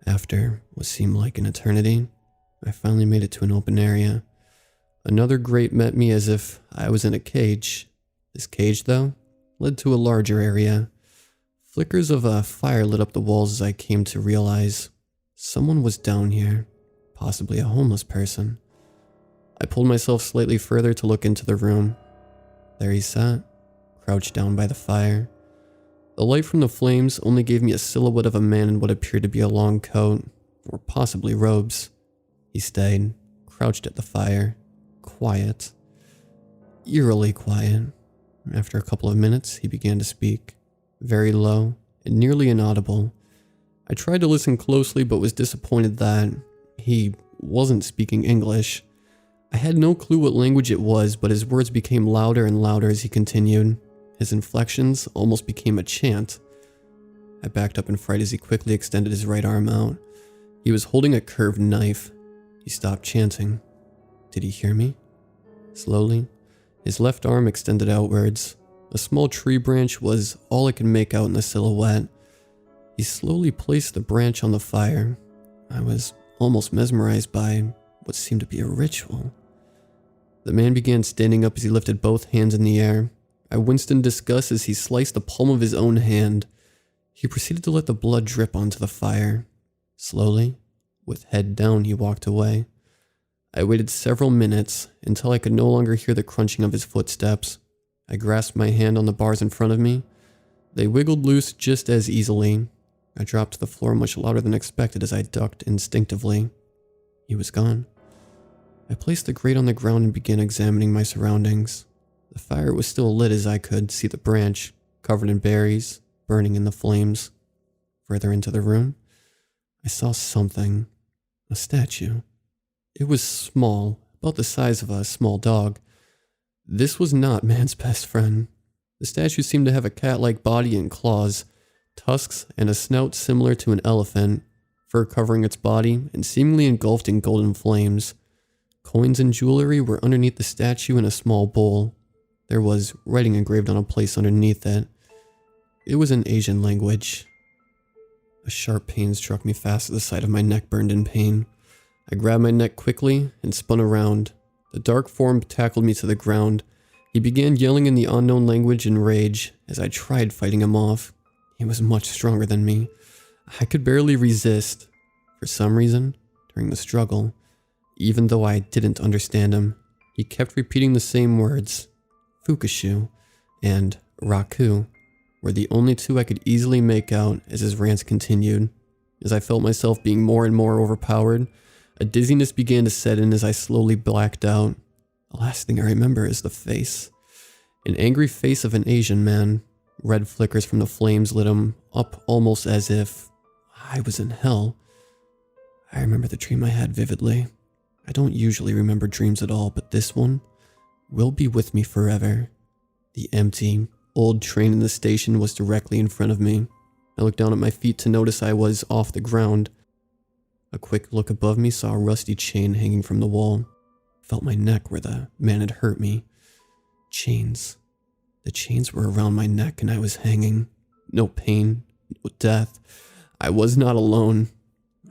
After what seemed like an eternity, I finally made it to an open area. Another grate met me as if I was in a cage. This cage, though, led to a larger area. Flickers of a fire lit up the walls as I came to realize someone was down here, possibly a homeless person. I pulled myself slightly further to look into the room. There he sat, crouched down by the fire. The light from the flames only gave me a silhouette of a man in what appeared to be a long coat, or possibly robes. He stayed, crouched at the fire, quiet, eerily quiet. After a couple of minutes, he began to speak, very low and nearly inaudible. I tried to listen closely but was disappointed that he wasn't speaking English. I had no clue what language it was, but his words became louder and louder as he continued. His inflections almost became a chant. I backed up in fright as he quickly extended his right arm out. He was holding a curved knife. He stopped chanting. Did he hear me? Slowly, his left arm extended outwards. A small tree branch was all I could make out in the silhouette. He slowly placed the branch on the fire. I was almost mesmerized by what seemed to be a ritual. The man began standing up as he lifted both hands in the air. I winced in disgust as he sliced the palm of his own hand. He proceeded to let the blood drip onto the fire. Slowly, with head down, he walked away. I waited several minutes until I could no longer hear the crunching of his footsteps. I grasped my hand on the bars in front of me. They wiggled loose just as easily. I dropped to the floor much louder than expected as I ducked instinctively. He was gone. I placed the grate on the ground and began examining my surroundings. The fire was still lit as I could see the branch, covered in berries, burning in the flames. Further into the room, I saw something. A statue. It was small, about the size of a small dog. This was not man's best friend. The statue seemed to have a cat-like body and claws, tusks, and a snout similar to an elephant, fur covering its body and seemingly engulfed in golden flames. Coins and jewelry were underneath the statue in a small bowl. There was writing engraved on a place underneath it. It was in Asian language. A sharp pain struck me fast as the side of my neck burned in pain. I grabbed my neck quickly and spun around. The dark form tackled me to the ground. He began yelling in the unknown language in rage as I tried fighting him off. He was much stronger than me. I could barely resist. For some reason, during the struggle, even though I didn't understand him, he kept repeating the same words. Fukushu and Raku were the only two I could easily make out as his rants continued. As I felt myself being more and more overpowered, a dizziness began to set in as I slowly blacked out. The last thing I remember is the face. An angry face of an Asian man. Red flickers from the flames lit him up almost as if I was in hell. I remember the dream I had vividly. I don't usually remember dreams at all, but this one will be with me forever. The empty, old train in the station was directly in front of me. I looked down at my feet to notice I was off the ground. A quick look above me saw a rusty chain hanging from the wall. I felt my neck where the man had hurt me. Chains. The chains were around my neck and I was hanging. No pain, no death. I was not alone.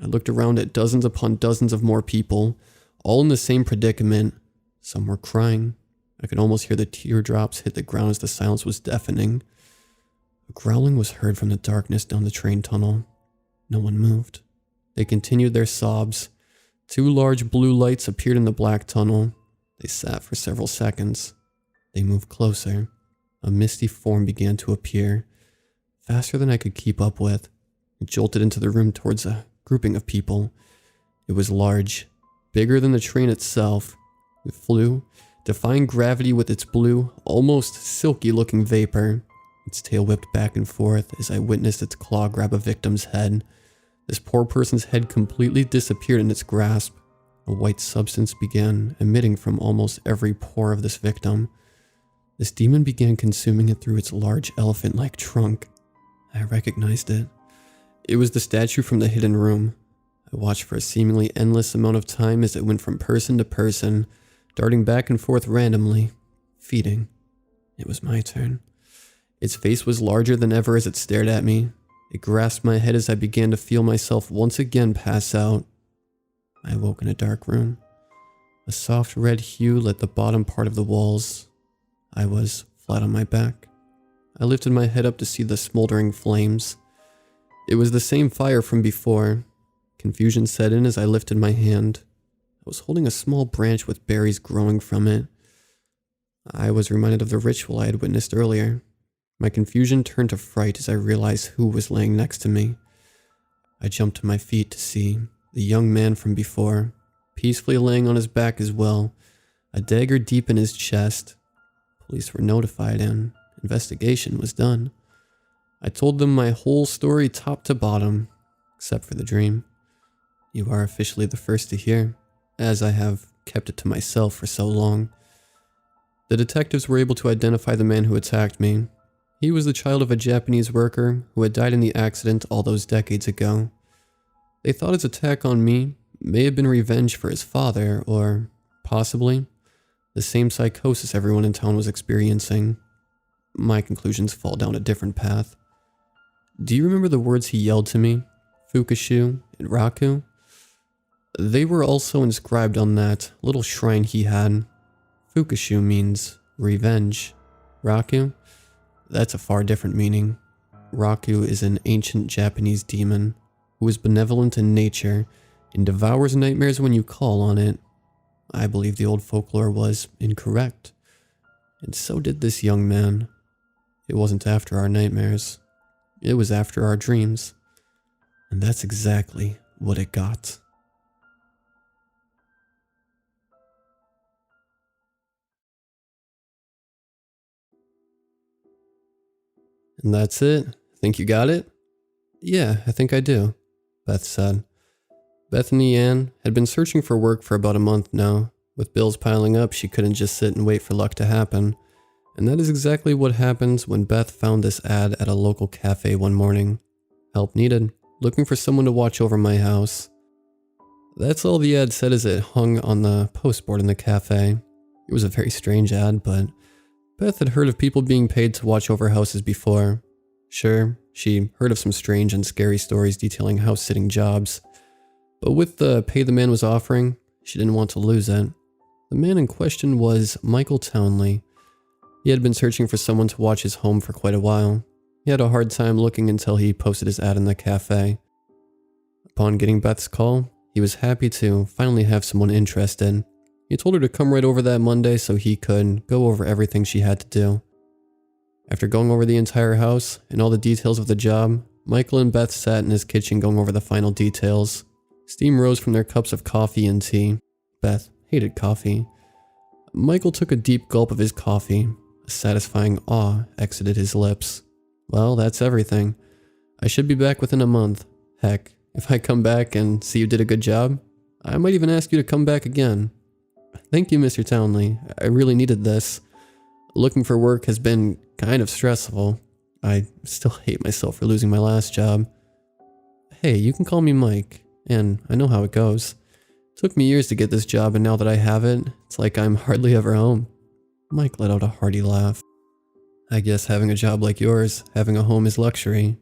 I looked around at dozens upon dozens of more people, all in the same predicament. Some were crying. I could almost hear the teardrops hit the ground as the silence was deafening. A growling was heard from the darkness down the train tunnel. No one moved. They continued their sobs. 2 large blue lights appeared in the black tunnel. They sat for several seconds. They moved closer. A misty form began to appear. Faster than I could keep up with. It jolted into the room towards a grouping of people. It was large, bigger than the train itself. It flew, defying gravity with its blue, almost silky-looking vapor. Its tail whipped back and forth as I witnessed its claw grab a victim's head. This poor person's head completely disappeared in its grasp. A white substance began emitting from almost every pore of this victim. This demon began consuming it through its large elephant-like trunk. I recognized it. It was the statue from the hidden room. I watched for a seemingly endless amount of time as it went from person to person, darting back and forth randomly, feeding. It was my turn. Its face was larger than ever as it stared at me. It grasped my head as I began to feel myself once again pass out. I awoke in a dark room. A soft red hue lit the bottom part of the walls. I was flat on my back. I lifted my head up to see the smoldering flames. It was the same fire from before. Confusion set in as I lifted my hand. I was holding a small branch with berries growing from it. I was reminded of the ritual I had witnessed earlier. My confusion turned to fright as I realized who was laying next to me. I jumped to my feet to see the young man from before, peacefully laying on his back as well, a dagger deep in his chest. Police were notified and investigation was done. I told them my whole story top to bottom, except for the dream. You are officially the first to hear, as I have kept it to myself for so long. The detectives were able to identify the man who attacked me. He was the child of a Japanese worker who had died in the accident all those decades ago. They thought his attack on me may have been revenge for his father, or possibly the same psychosis everyone in town was experiencing. My conclusions fall down a different path. Do you remember the words he yelled to me? Fukushu and Raku? They were also inscribed on that little shrine he had. Fukushu means revenge. Raku? That's a far different meaning. Raku is an ancient Japanese demon who is benevolent in nature and devours nightmares when you call on it. I believe the old folklore was incorrect, and so did this young man. It wasn't after our nightmares. It was after our dreams. And that's exactly what it got. And that's it. Think you got it? Yeah, I think I do, Beth said. Bethany Ann had been searching for work for about a month now. With bills piling up, she couldn't just sit and wait for luck to happen. And that is exactly what happens when Beth found this ad at a local cafe one morning. Help needed. Looking for someone to watch over my house. That's all the ad said as it hung on the postboard in the cafe. It was a very strange ad, but Beth had heard of people being paid to watch over houses before. Sure, she heard of some strange and scary stories detailing house-sitting jobs. But with the pay the man was offering, she didn't want to lose it. The man in question was Michael Townley. He had been searching for someone to watch his home for quite a while. He had a hard time looking until he posted his ad in the cafe. Upon getting Beth's call, he was happy to finally have someone interested. He told her to come right over that Monday so he could go over everything she had to do. After going over the entire house and all the details of the job, Michael and Beth sat in his kitchen going over the final details. Steam rose from their cups of coffee and tea. Beth hated coffee. Michael took a deep gulp of his coffee. A satisfying awe exited his lips. Well, that's everything. I should be back within a month. Heck, if I come back and see you did a good job, I might even ask you to come back again. Thank you, Mr. Townley. I really needed this. Looking for work has been kind of stressful. I still hate myself for losing my last job. Hey, you can call me Mike, and I know how it goes. It took me years to get this job, and now that I have it, it's like I'm hardly ever home. Mike let out a hearty laugh. I guess having a job like yours, having a home is luxury,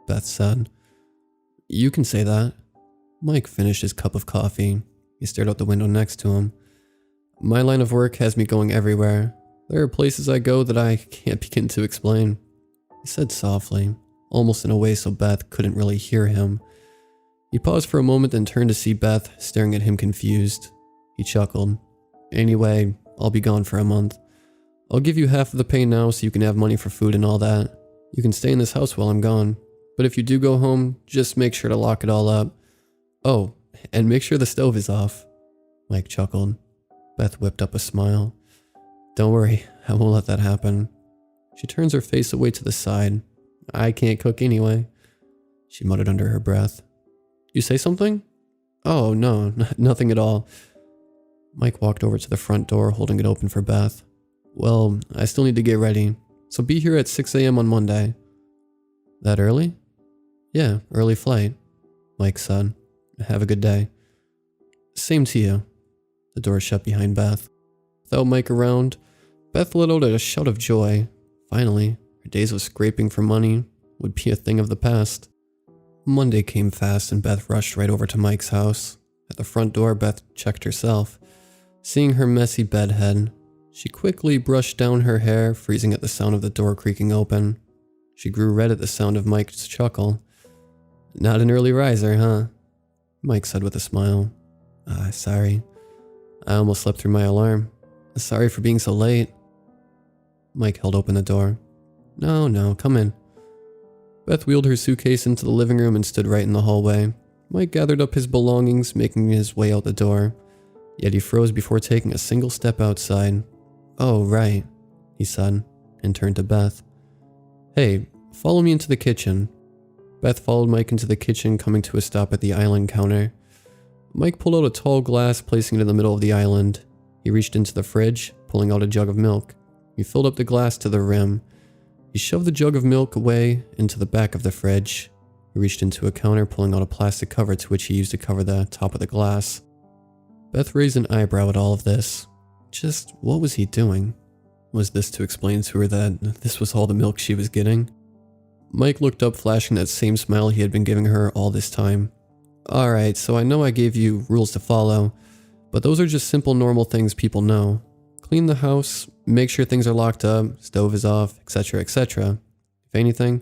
Beth said. You can say that. Mike finished his cup of coffee. He stared out the window next to him. My line of work has me going everywhere. There are places I go that I can't begin to explain. He said softly, almost in a way so Beth couldn't really hear him. He paused for a moment and turned to see Beth staring at him confused. He chuckled. Anyway, I'll be gone for a month. I'll give you half of the pay now so you can have money for food and all that. You can stay in this house while I'm gone. But if you do go home, just make sure to lock it all up. Oh, and make sure the stove is off. Mike chuckled. Beth whipped up a smile. Don't worry, I won't let that happen. She turns her face away to the side. I can't cook anyway, she muttered under her breath. You say something? Oh, no, nothing at all. Mike walked over to the front door, holding it open for Beth. Well, I still need to get ready, so be here at 6 a.m. on Monday. That early? Yeah, early flight, Mike said. Have a good day. Same to you. The door shut behind Beth. Without Mike around, Beth let out a shout of joy. Finally, her days of scraping for money would be a thing of the past. Monday came fast and Beth rushed right over to Mike's house. At the front door, Beth checked herself. Seeing her messy bedhead, she quickly brushed down her hair, freezing at the sound of the door creaking open. She grew red at the sound of Mike's chuckle. Not an early riser, huh? Mike said with a smile. Sorry. I almost slept through my alarm. Sorry for being so late. Mike held open the door. No, come in. Beth wheeled her suitcase into the living room and stood right in the hallway. Mike gathered up his belongings, making his way out the door. Yet he froze before taking a single step outside. Oh, right, he said, and turned to Beth. Hey, follow me into the kitchen. Beth followed Mike into the kitchen, coming to a stop at the island counter. Mike pulled out a tall glass, placing it in the middle of the island. He reached into the fridge, pulling out a jug of milk. He filled up the glass to the rim. He shoved the jug of milk away into the back of the fridge. He reached into a counter, pulling out a plastic cover to which he used to cover the top of the glass. Beth raised an eyebrow at all of this. Just what was he doing? Was this to explain to her that this was all the milk she was getting? Mike looked up, flashing that same smile he had been giving her all this time. Alright, so I know I gave you rules to follow, but those are just simple normal things people know. Clean the house, make sure things are locked up, stove is off, etc, etc. If anything,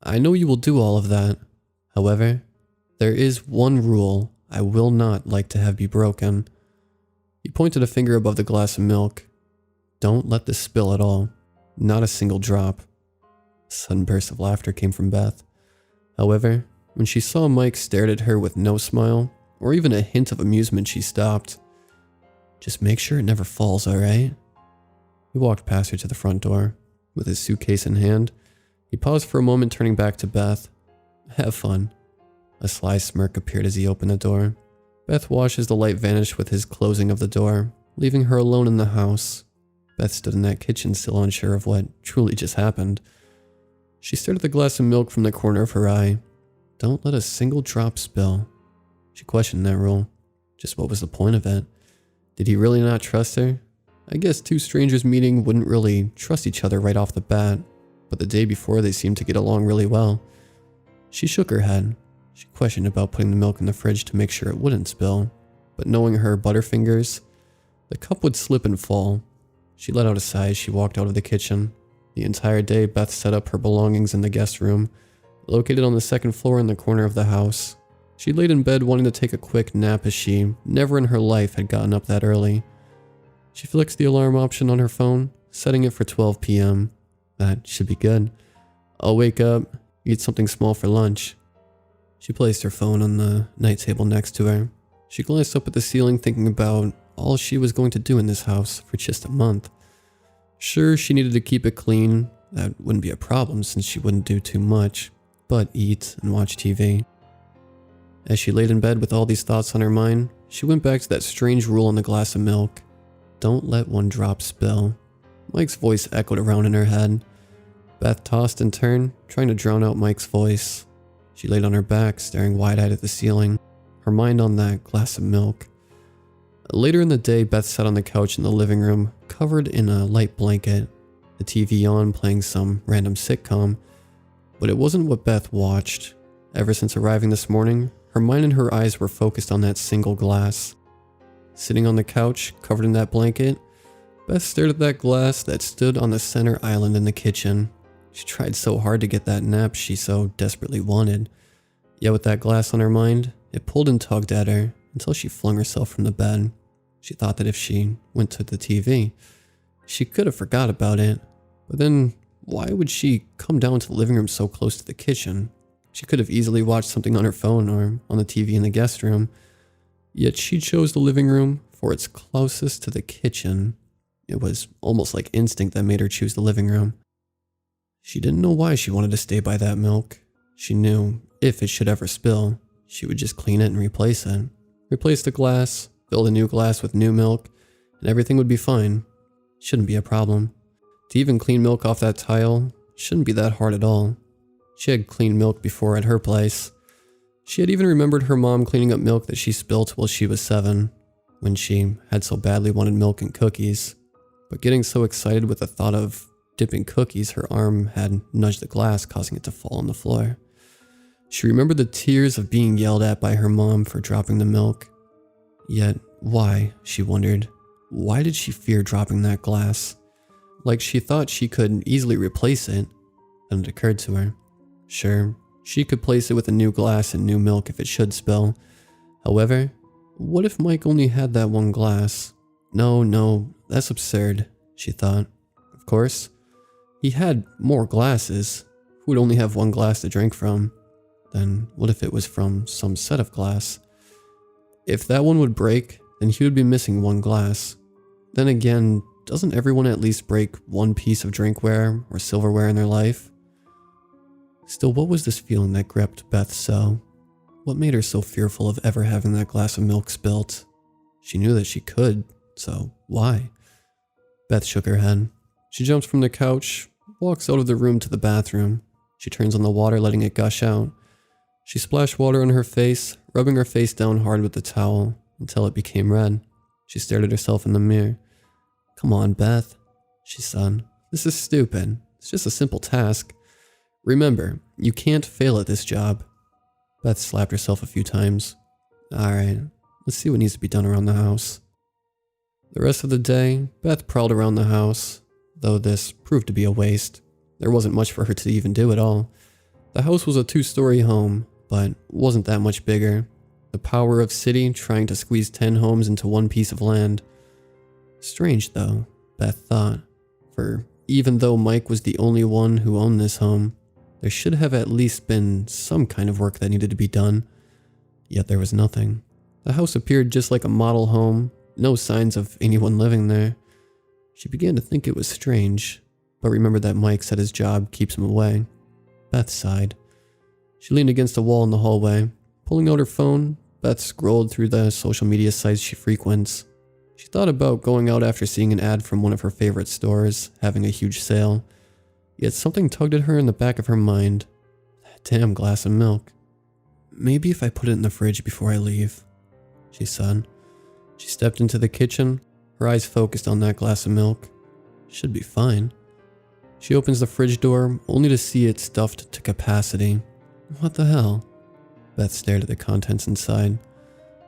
I know you will do all of that. However, there is one rule I will not like to have be broken. He pointed a finger above the glass of milk. Don't let this spill at all. Not a single drop. A sudden burst of laughter came from Beth. However, when she saw Mike stared at her with no smile, or even a hint of amusement, she stopped. Just make sure it never falls, alright? He walked past her to the front door. With his suitcase in hand, he paused for a moment, turning back to Beth. Have fun. A sly smirk appeared as he opened the door. Beth watched as the light vanished with his closing of the door, leaving her alone in the house. Beth stood in that kitchen, still unsure of what truly just happened. She stared at the glass of milk from the corner of her eye. Don't let a single drop spill. She questioned that rule. Just what was the point of it? Did he really not trust her? I guess two strangers meeting wouldn't really trust each other right off the bat, but the day before they seemed to get along really well. She shook her head. She questioned about putting the milk in the fridge to make sure it wouldn't spill, but knowing her butterfingers, the cup would slip and fall. She let out a sigh as she walked out of the kitchen. The entire day, Beth set up her belongings in the guest room, located on the second floor in the corner of the house. She laid in bed wanting to take a quick nap as she never in her life had gotten up that early. She flicked the alarm option on her phone, setting it for 12 p.m. That should be good. I'll wake up, eat something small for lunch. She placed her phone on the night table next to her. She glanced up at the ceiling, thinking about all she was going to do in this house for just a month. Sure, she needed to keep it clean. That wouldn't be a problem since she wouldn't do too much, but eat and watch TV. As she laid in bed with all these thoughts on her mind, she went back to that strange rule on the glass of milk. Don't let one drop spill. Mike's voice echoed around in her head. Beth tossed and turned, trying to drown out Mike's voice. She laid on her back, staring wide-eyed at the ceiling, her mind on that glass of milk. Later in the day, Beth sat on the couch in the living room, covered in a light blanket, the TV on, playing some random sitcom. But it wasn't what Beth watched. Ever since arriving this morning, her mind and her eyes were focused on that single glass. Sitting on the couch, covered in that blanket, Beth stared at that glass that stood on the center island in the kitchen. She tried so hard to get that nap she so desperately wanted. Yet with that glass on her mind, it pulled and tugged at her until she flung herself from the bed. She thought that if she went to the TV, she could have forgot about it. But then, why would she come down to the living room so close to the kitchen? She could have easily watched something on her phone or on the TV in the guest room. Yet she chose the living room for its closest to the kitchen. It was almost like instinct that made her choose the living room. She didn't know why she wanted to stay by that milk. She knew if it should ever spill, she would just clean it and replace it. Replace the glass, fill a new glass with new milk, and everything would be fine. Shouldn't be a problem. To even clean milk off that tile shouldn't be that hard at all. She had cleaned milk before at her place. She had even remembered her mom cleaning up milk that she spilt while she was 7, when she had so badly wanted milk and cookies. But getting so excited with the thought of dipping cookies, her arm had nudged the glass, causing it to fall on the floor. She remembered the tears of being yelled at by her mom for dropping the milk. Yet, why, she wondered. Why did she fear dropping that glass? Like she thought she could easily replace it. Then it occurred to her. Sure, she could place it with a new glass and new milk if it should spill. However, what if Mike only had that one glass? No, that's absurd, she thought. Of course, he had more glasses. Who would only have one glass to drink from? Then what if it was from some set of glass? If that one would break, then he would be missing one glass. Then again, doesn't everyone at least break one piece of drinkware or silverware in their life? Still, what was this feeling that gripped Beth so? What made her so fearful of ever having that glass of milk spilt? She knew that she could, so why? Beth shook her head. She jumps from the couch, walks out of the room to the bathroom. She turns on the water, letting it gush out. She splashed water on her face, rubbing her face down hard with the towel until it became red. She stared at herself in the mirror. Come on, Beth, she said. This is stupid. It's just a simple task. Remember, you can't fail at this job. Beth slapped herself a few times. Alright, let's see what needs to be done around the house. The rest of the day, Beth prowled around the house, though this proved to be a waste. There wasn't much for her to even do at all. The house was a 2-story home, but wasn't that much bigger. The power of city trying to squeeze 10 homes into one piece of land. Strange though, Beth thought, for even though Mike was the only one who owned this home, there should have at least been some kind of work that needed to be done. Yet there was nothing. The house appeared just like a model home, no signs of anyone living there. She began to think it was strange, but remembered that Mike said his job keeps him away. Beth sighed. She leaned against a wall in the hallway. Pulling out her phone, Beth scrolled through the social media sites she frequents. She thought about going out after seeing an ad from one of her favorite stores, having a huge sale. Yet something tugged at her in the back of her mind. That damn glass of milk. Maybe if I put it in the fridge before I leave, she said. She stepped into the kitchen, her eyes focused on that glass of milk. Should be fine. She opens the fridge door, only to see it stuffed to capacity. What the hell? Beth stared at the contents inside.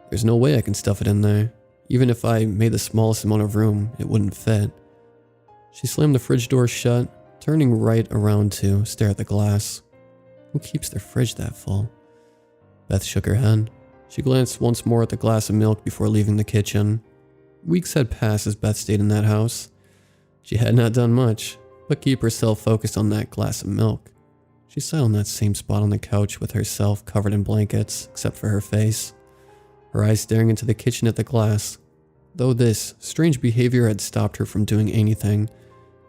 There's no way I can stuff it in there. Even if I made the smallest amount of room, it wouldn't fit. She slammed the fridge door shut, turning right around to stare at the glass. Who keeps their fridge that full? Beth shook her head. She glanced once more at the glass of milk before leaving the kitchen. Weeks had passed as Beth stayed in that house. She had not done much, but keep herself focused on that glass of milk. She sat on that same spot on the couch with herself covered in blankets, except for her face. Her eyes staring into the kitchen at the glass. Though this strange behavior had stopped her from doing anything,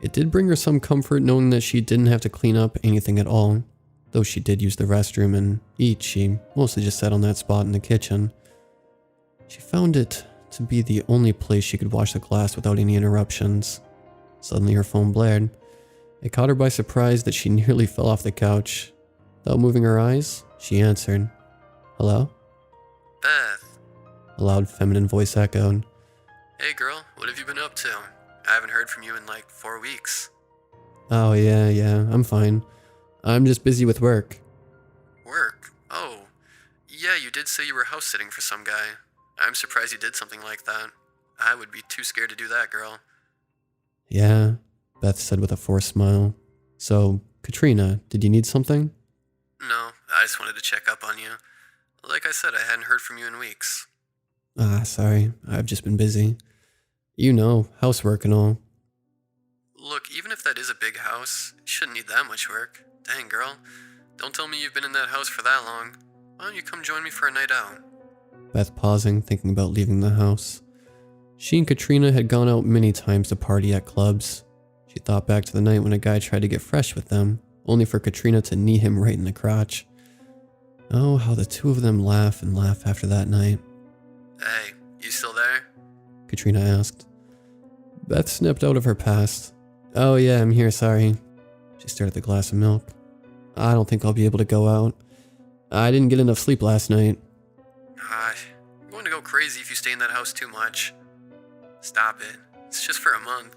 it did bring her some comfort knowing that she didn't have to clean up anything at all. Though she did use the restroom and eat, she mostly just sat on that spot in the kitchen. She found it to be the only place she could wash the glass without any interruptions. Suddenly her phone blared. It caught her by surprise that she nearly fell off the couch. Without moving her eyes, she answered. Hello? Beth. A loud feminine voice echoed. Hey girl, what have you been up to? I haven't heard from you in like 4 weeks. Oh yeah, I'm fine. I'm just busy with work. Work? Oh. Yeah, you did say you were house sitting for some guy. I'm surprised you did something like that. I would be too scared to do that, girl. Yeah, Beth said with a forced smile. So, Katrina, did you need something? No, I just wanted to check up on you. Like I said, I hadn't heard from you in weeks. Sorry, I've just been busy. You know, housework and all. Look, even if that is a big house, you shouldn't need that much work. Dang, girl. Don't tell me you've been in that house for that long. Why don't you come join me for a night out? Beth pausing, thinking about leaving the house. She and Katrina had gone out many times to party at clubs. She thought back to the night when a guy tried to get fresh with them, only for Katrina to knee him right in the crotch. Oh, how the two of them laugh and laugh after that night. Hey, you still there? Katrina asked. Beth snipped out of her past. Oh yeah, I'm here, sorry. She stared at the glass of milk. I don't think I'll be able to go out. I didn't get enough sleep last night. I'm going to go crazy if you stay in that house too much. Stop it. It's just for a month.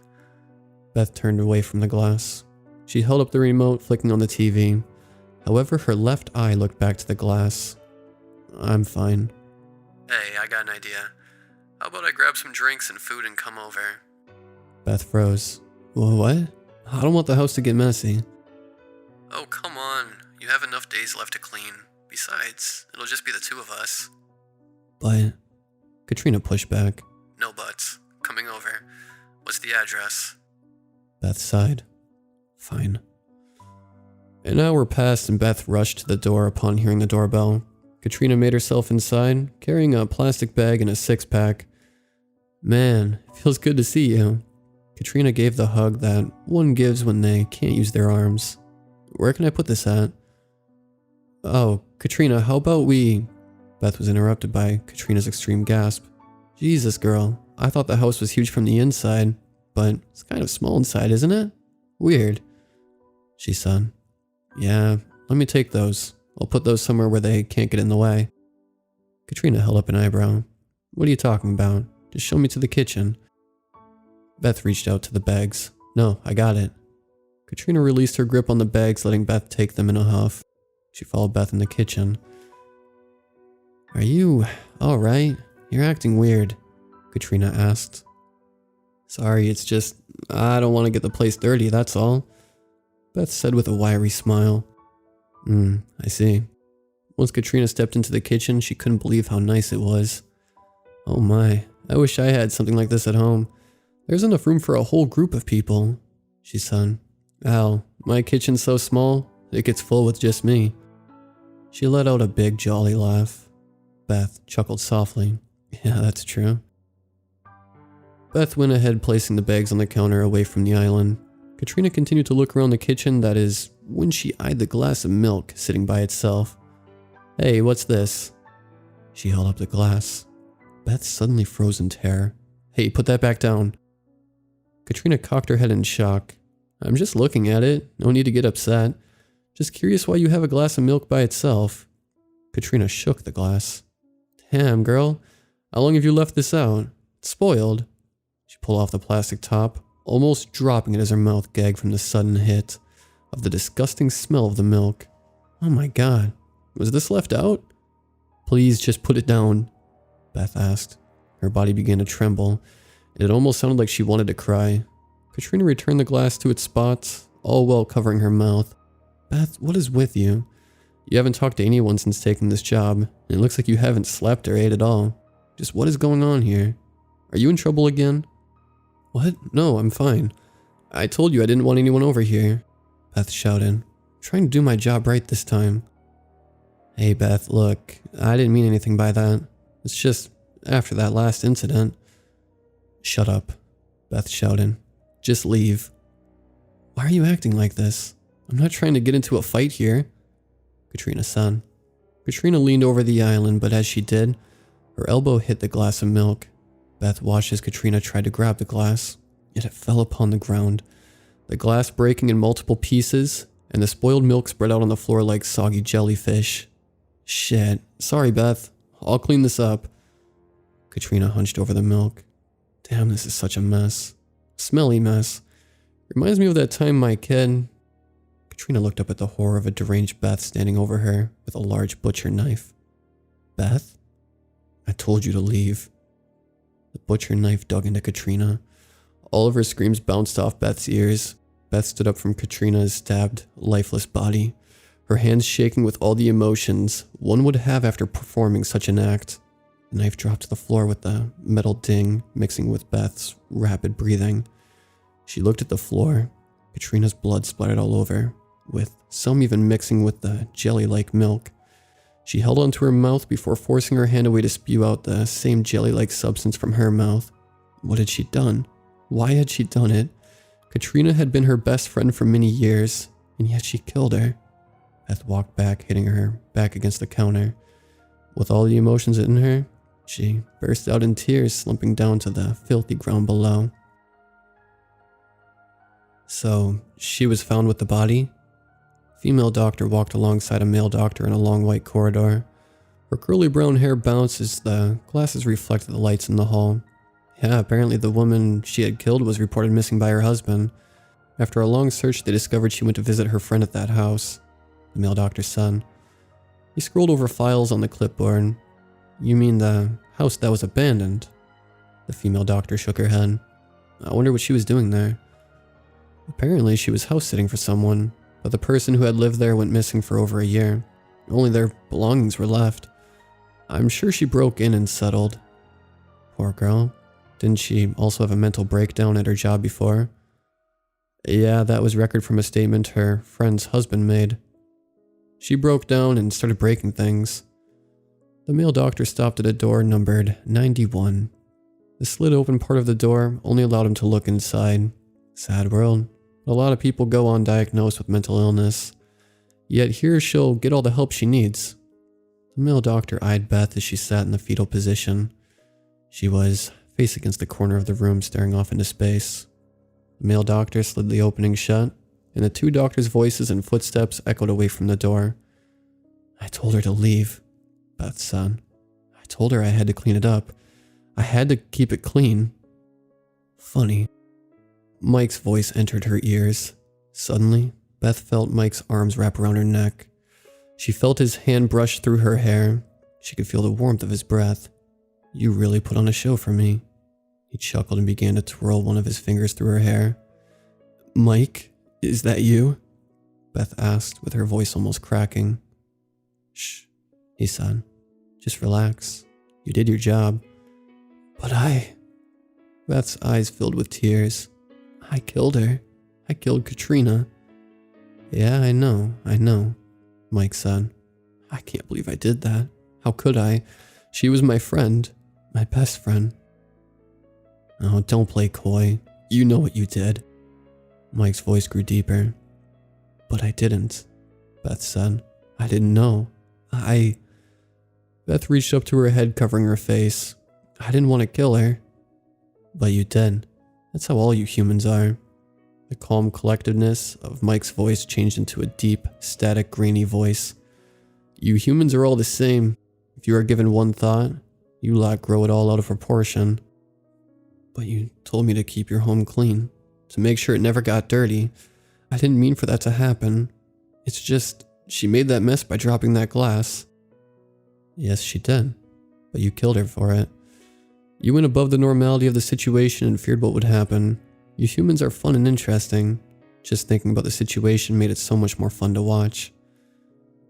Beth turned away from the glass. She held up the remote, flicking on the TV. However, her left eye looked back to the glass. I'm fine. Hey, I got an idea. How about I grab some drinks and food and come over? Beth froze. What? I don't want the house to get messy. Oh, come on. You have enough days left to clean. Besides, it'll just be the two of us. But... Katrina pushed back. No buts. Coming over. What's the address? Beth sighed. Fine. An hour passed and Beth rushed to the door upon hearing the doorbell. Katrina made herself inside, carrying a plastic bag and a six-pack. Man, it feels good to see you. Katrina gave the hug that one gives when they can't use their arms. Where can I put this at? Oh, Katrina, how about we... Beth was interrupted by Katrina's extreme gasp. Jesus, girl, I thought the house was huge from the inside, but it's kind of small inside, isn't it? Weird. She said. Yeah, let me take those. I'll put those somewhere where they can't get in the way. Katrina held up an eyebrow. What are you talking about? Just show me to the kitchen. Beth reached out to the bags. No, I got it. Katrina released her grip on the bags, letting Beth take them in a huff. She followed Beth in the kitchen. Are you alright? You're acting weird, Katrina asked. Sorry, it's just, I don't want to get the place dirty, that's all. Beth said with a wiry smile. I see. Once Katrina stepped into the kitchen, she couldn't believe how nice it was. Oh my, I wish I had something like this at home. There's enough room for a whole group of people, she said. Al, my kitchen's so small, it gets full with just me. She let out a big, jolly laugh. Beth chuckled softly. Yeah, that's true. Beth went ahead, placing the bags on the counter away from the island. Katrina continued to look around the kitchen, that is, when she eyed the glass of milk sitting by itself. Hey, what's this? She held up the glass. Beth suddenly froze in terror. Hey, put that back down. Katrina cocked her head in shock. I'm just looking at it. No need to get upset. Just curious why you have a glass of milk by itself. Katrina shook the glass. Damn, girl. How long have you left this out? It's spoiled. She pulled off the plastic top, almost dropping it as her mouth gagged from the sudden hit of the disgusting smell of the milk. Oh my god. Was this left out? Please just put it down, Beth asked. Her body began to tremble, and it almost sounded like she wanted to cry. Katrina returned the glass to its spot, all while covering her mouth. Beth, what is with you? You haven't talked to anyone since taking this job, and it looks like you haven't slept or ate at all. Just what is going on here? Are you in trouble again? What? No, I'm fine. I told you I didn't want anyone over here, Beth shouted. I'm trying to do my job right this time. Hey Beth, look, I didn't mean anything by that. It's just after that last incident. Shut up, Beth shouted. Just leave. Why are you acting like this? I'm not trying to get into a fight here, Katrina said. Katrina leaned over the island, but as she did, her elbow hit the glass of milk. Beth watched as Katrina tried to grab the glass, yet it fell upon the ground, the glass breaking in multiple pieces, and the spoiled milk spread out on the floor like soggy jellyfish. Shit. Sorry, Beth. I'll clean this up. Katrina hunched over the milk. Damn, this is such a mess. Smelly mess. Reminds me of that time my kid... Katrina looked up at the horror of a deranged Beth standing over her with a large butcher knife. Beth? I told you to leave. The butcher knife dug into Katrina. All of her screams bounced off Beth's ears. Beth stood up from Katrina's stabbed, lifeless body, her hands shaking with all the emotions one would have after performing such an act. The knife dropped to the floor with the metal ding mixing with Beth's rapid breathing. She looked at the floor. Katrina's blood splattered all over, with some even mixing with the jelly-like milk. She held onto her mouth before forcing her hand away to spew out the same jelly-like substance from her mouth. What had she done? Why had she done it? Katrina had been her best friend for many years, and yet she killed her. Beth walked back, hitting her back against the counter. With all the emotions in her, she burst out in tears, slumping down to the filthy ground below. So, she was found with the body? Female doctor walked alongside a male doctor in a long white corridor. Her curly brown hair bounced as the glasses reflected the lights in the hall. Yeah, apparently the woman she had killed was reported missing by her husband. After a long search, they discovered she went to visit her friend at that house, the male doctor's son. He scrolled over files on the clipboard. You mean the house that was abandoned? The female doctor shook her head. I wonder what she was doing there. Apparently she was house sitting for someone, but the person who had lived there went missing for over a year. Only their belongings were left. I'm sure she broke in and settled. Poor girl. Didn't she also have a mental breakdown at her job before? Yeah, that was record from a statement her friend's husband made. She broke down and started breaking things. The male doctor stopped at a door numbered 91. The slit open part of the door only allowed him to look inside. Sad world. A lot of people go undiagnosed with mental illness. Yet here she'll get all the help she needs. The male doctor eyed Beth as she sat in the fetal position. She was face against the corner of the room, staring off into space. The male doctor slid the opening shut, and the two doctors' voices and footsteps echoed away from the door. I told her to leave, Beth said. I told her I had to clean it up. I had to keep it clean. Funny. Mike's voice entered her ears. Suddenly, Beth felt Mike's arms wrap around her neck. She felt his hand brush through her hair. She could feel the warmth of his breath. You really put on a show for me. He chuckled and began to twirl one of his fingers through her hair. Mike, is that you? Beth asked, with her voice almost cracking. Shh, he said. Just relax. You did your job. But Beth's eyes filled with tears. I killed her. I killed Katrina. Yeah, I know, Mike said. I can't believe I did that. How could I? She was my friend. My best friend. Oh, don't play coy. You know what you did. Mike's voice grew deeper. But I didn't, Beth said. I didn't know. Beth reached up to her head, covering her face. I didn't want to kill her. But you did. That's how all you humans are. The calm collectedness of Mike's voice changed into a deep, static, grainy voice. You humans are all the same. If you are given one thought, you lot grow it all out of proportion. But you told me to keep your home clean, to make sure it never got dirty. I didn't mean for that to happen. It's just, she made that mess by dropping that glass. Yes, she did. But you killed her for it. You went above the normality of the situation and feared what would happen. You humans are fun and interesting. Just thinking about the situation made it so much more fun to watch.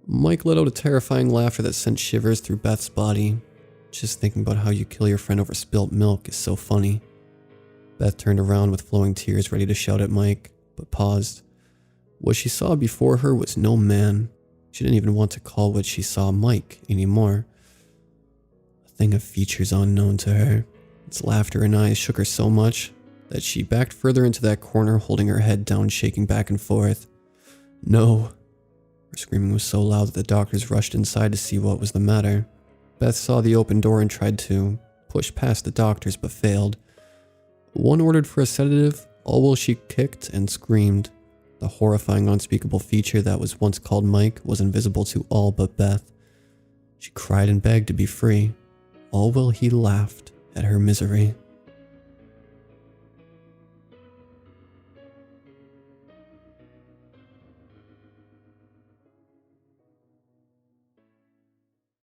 Mike let out a terrifying laughter that sent shivers through Beth's body. Just thinking about how you kill your friend over spilt milk is so funny. Beth turned around with flowing tears, ready to shout at Mike, but paused. What she saw before her was no man. She didn't even want to call what she saw Mike anymore. A thing of features unknown to her. Its laughter and eyes shook her so much that she backed further into that corner, holding her head down, shaking back and forth. No. Her screaming was so loud that the doctors rushed inside to see what was the matter. Beth saw the open door and tried to push past the doctors, but failed. One ordered for a sedative, all while she kicked and screamed. The horrifying, unspeakable feature that was once called Mike was invisible to all but Beth. She cried and begged to be free, all while he laughed at her misery.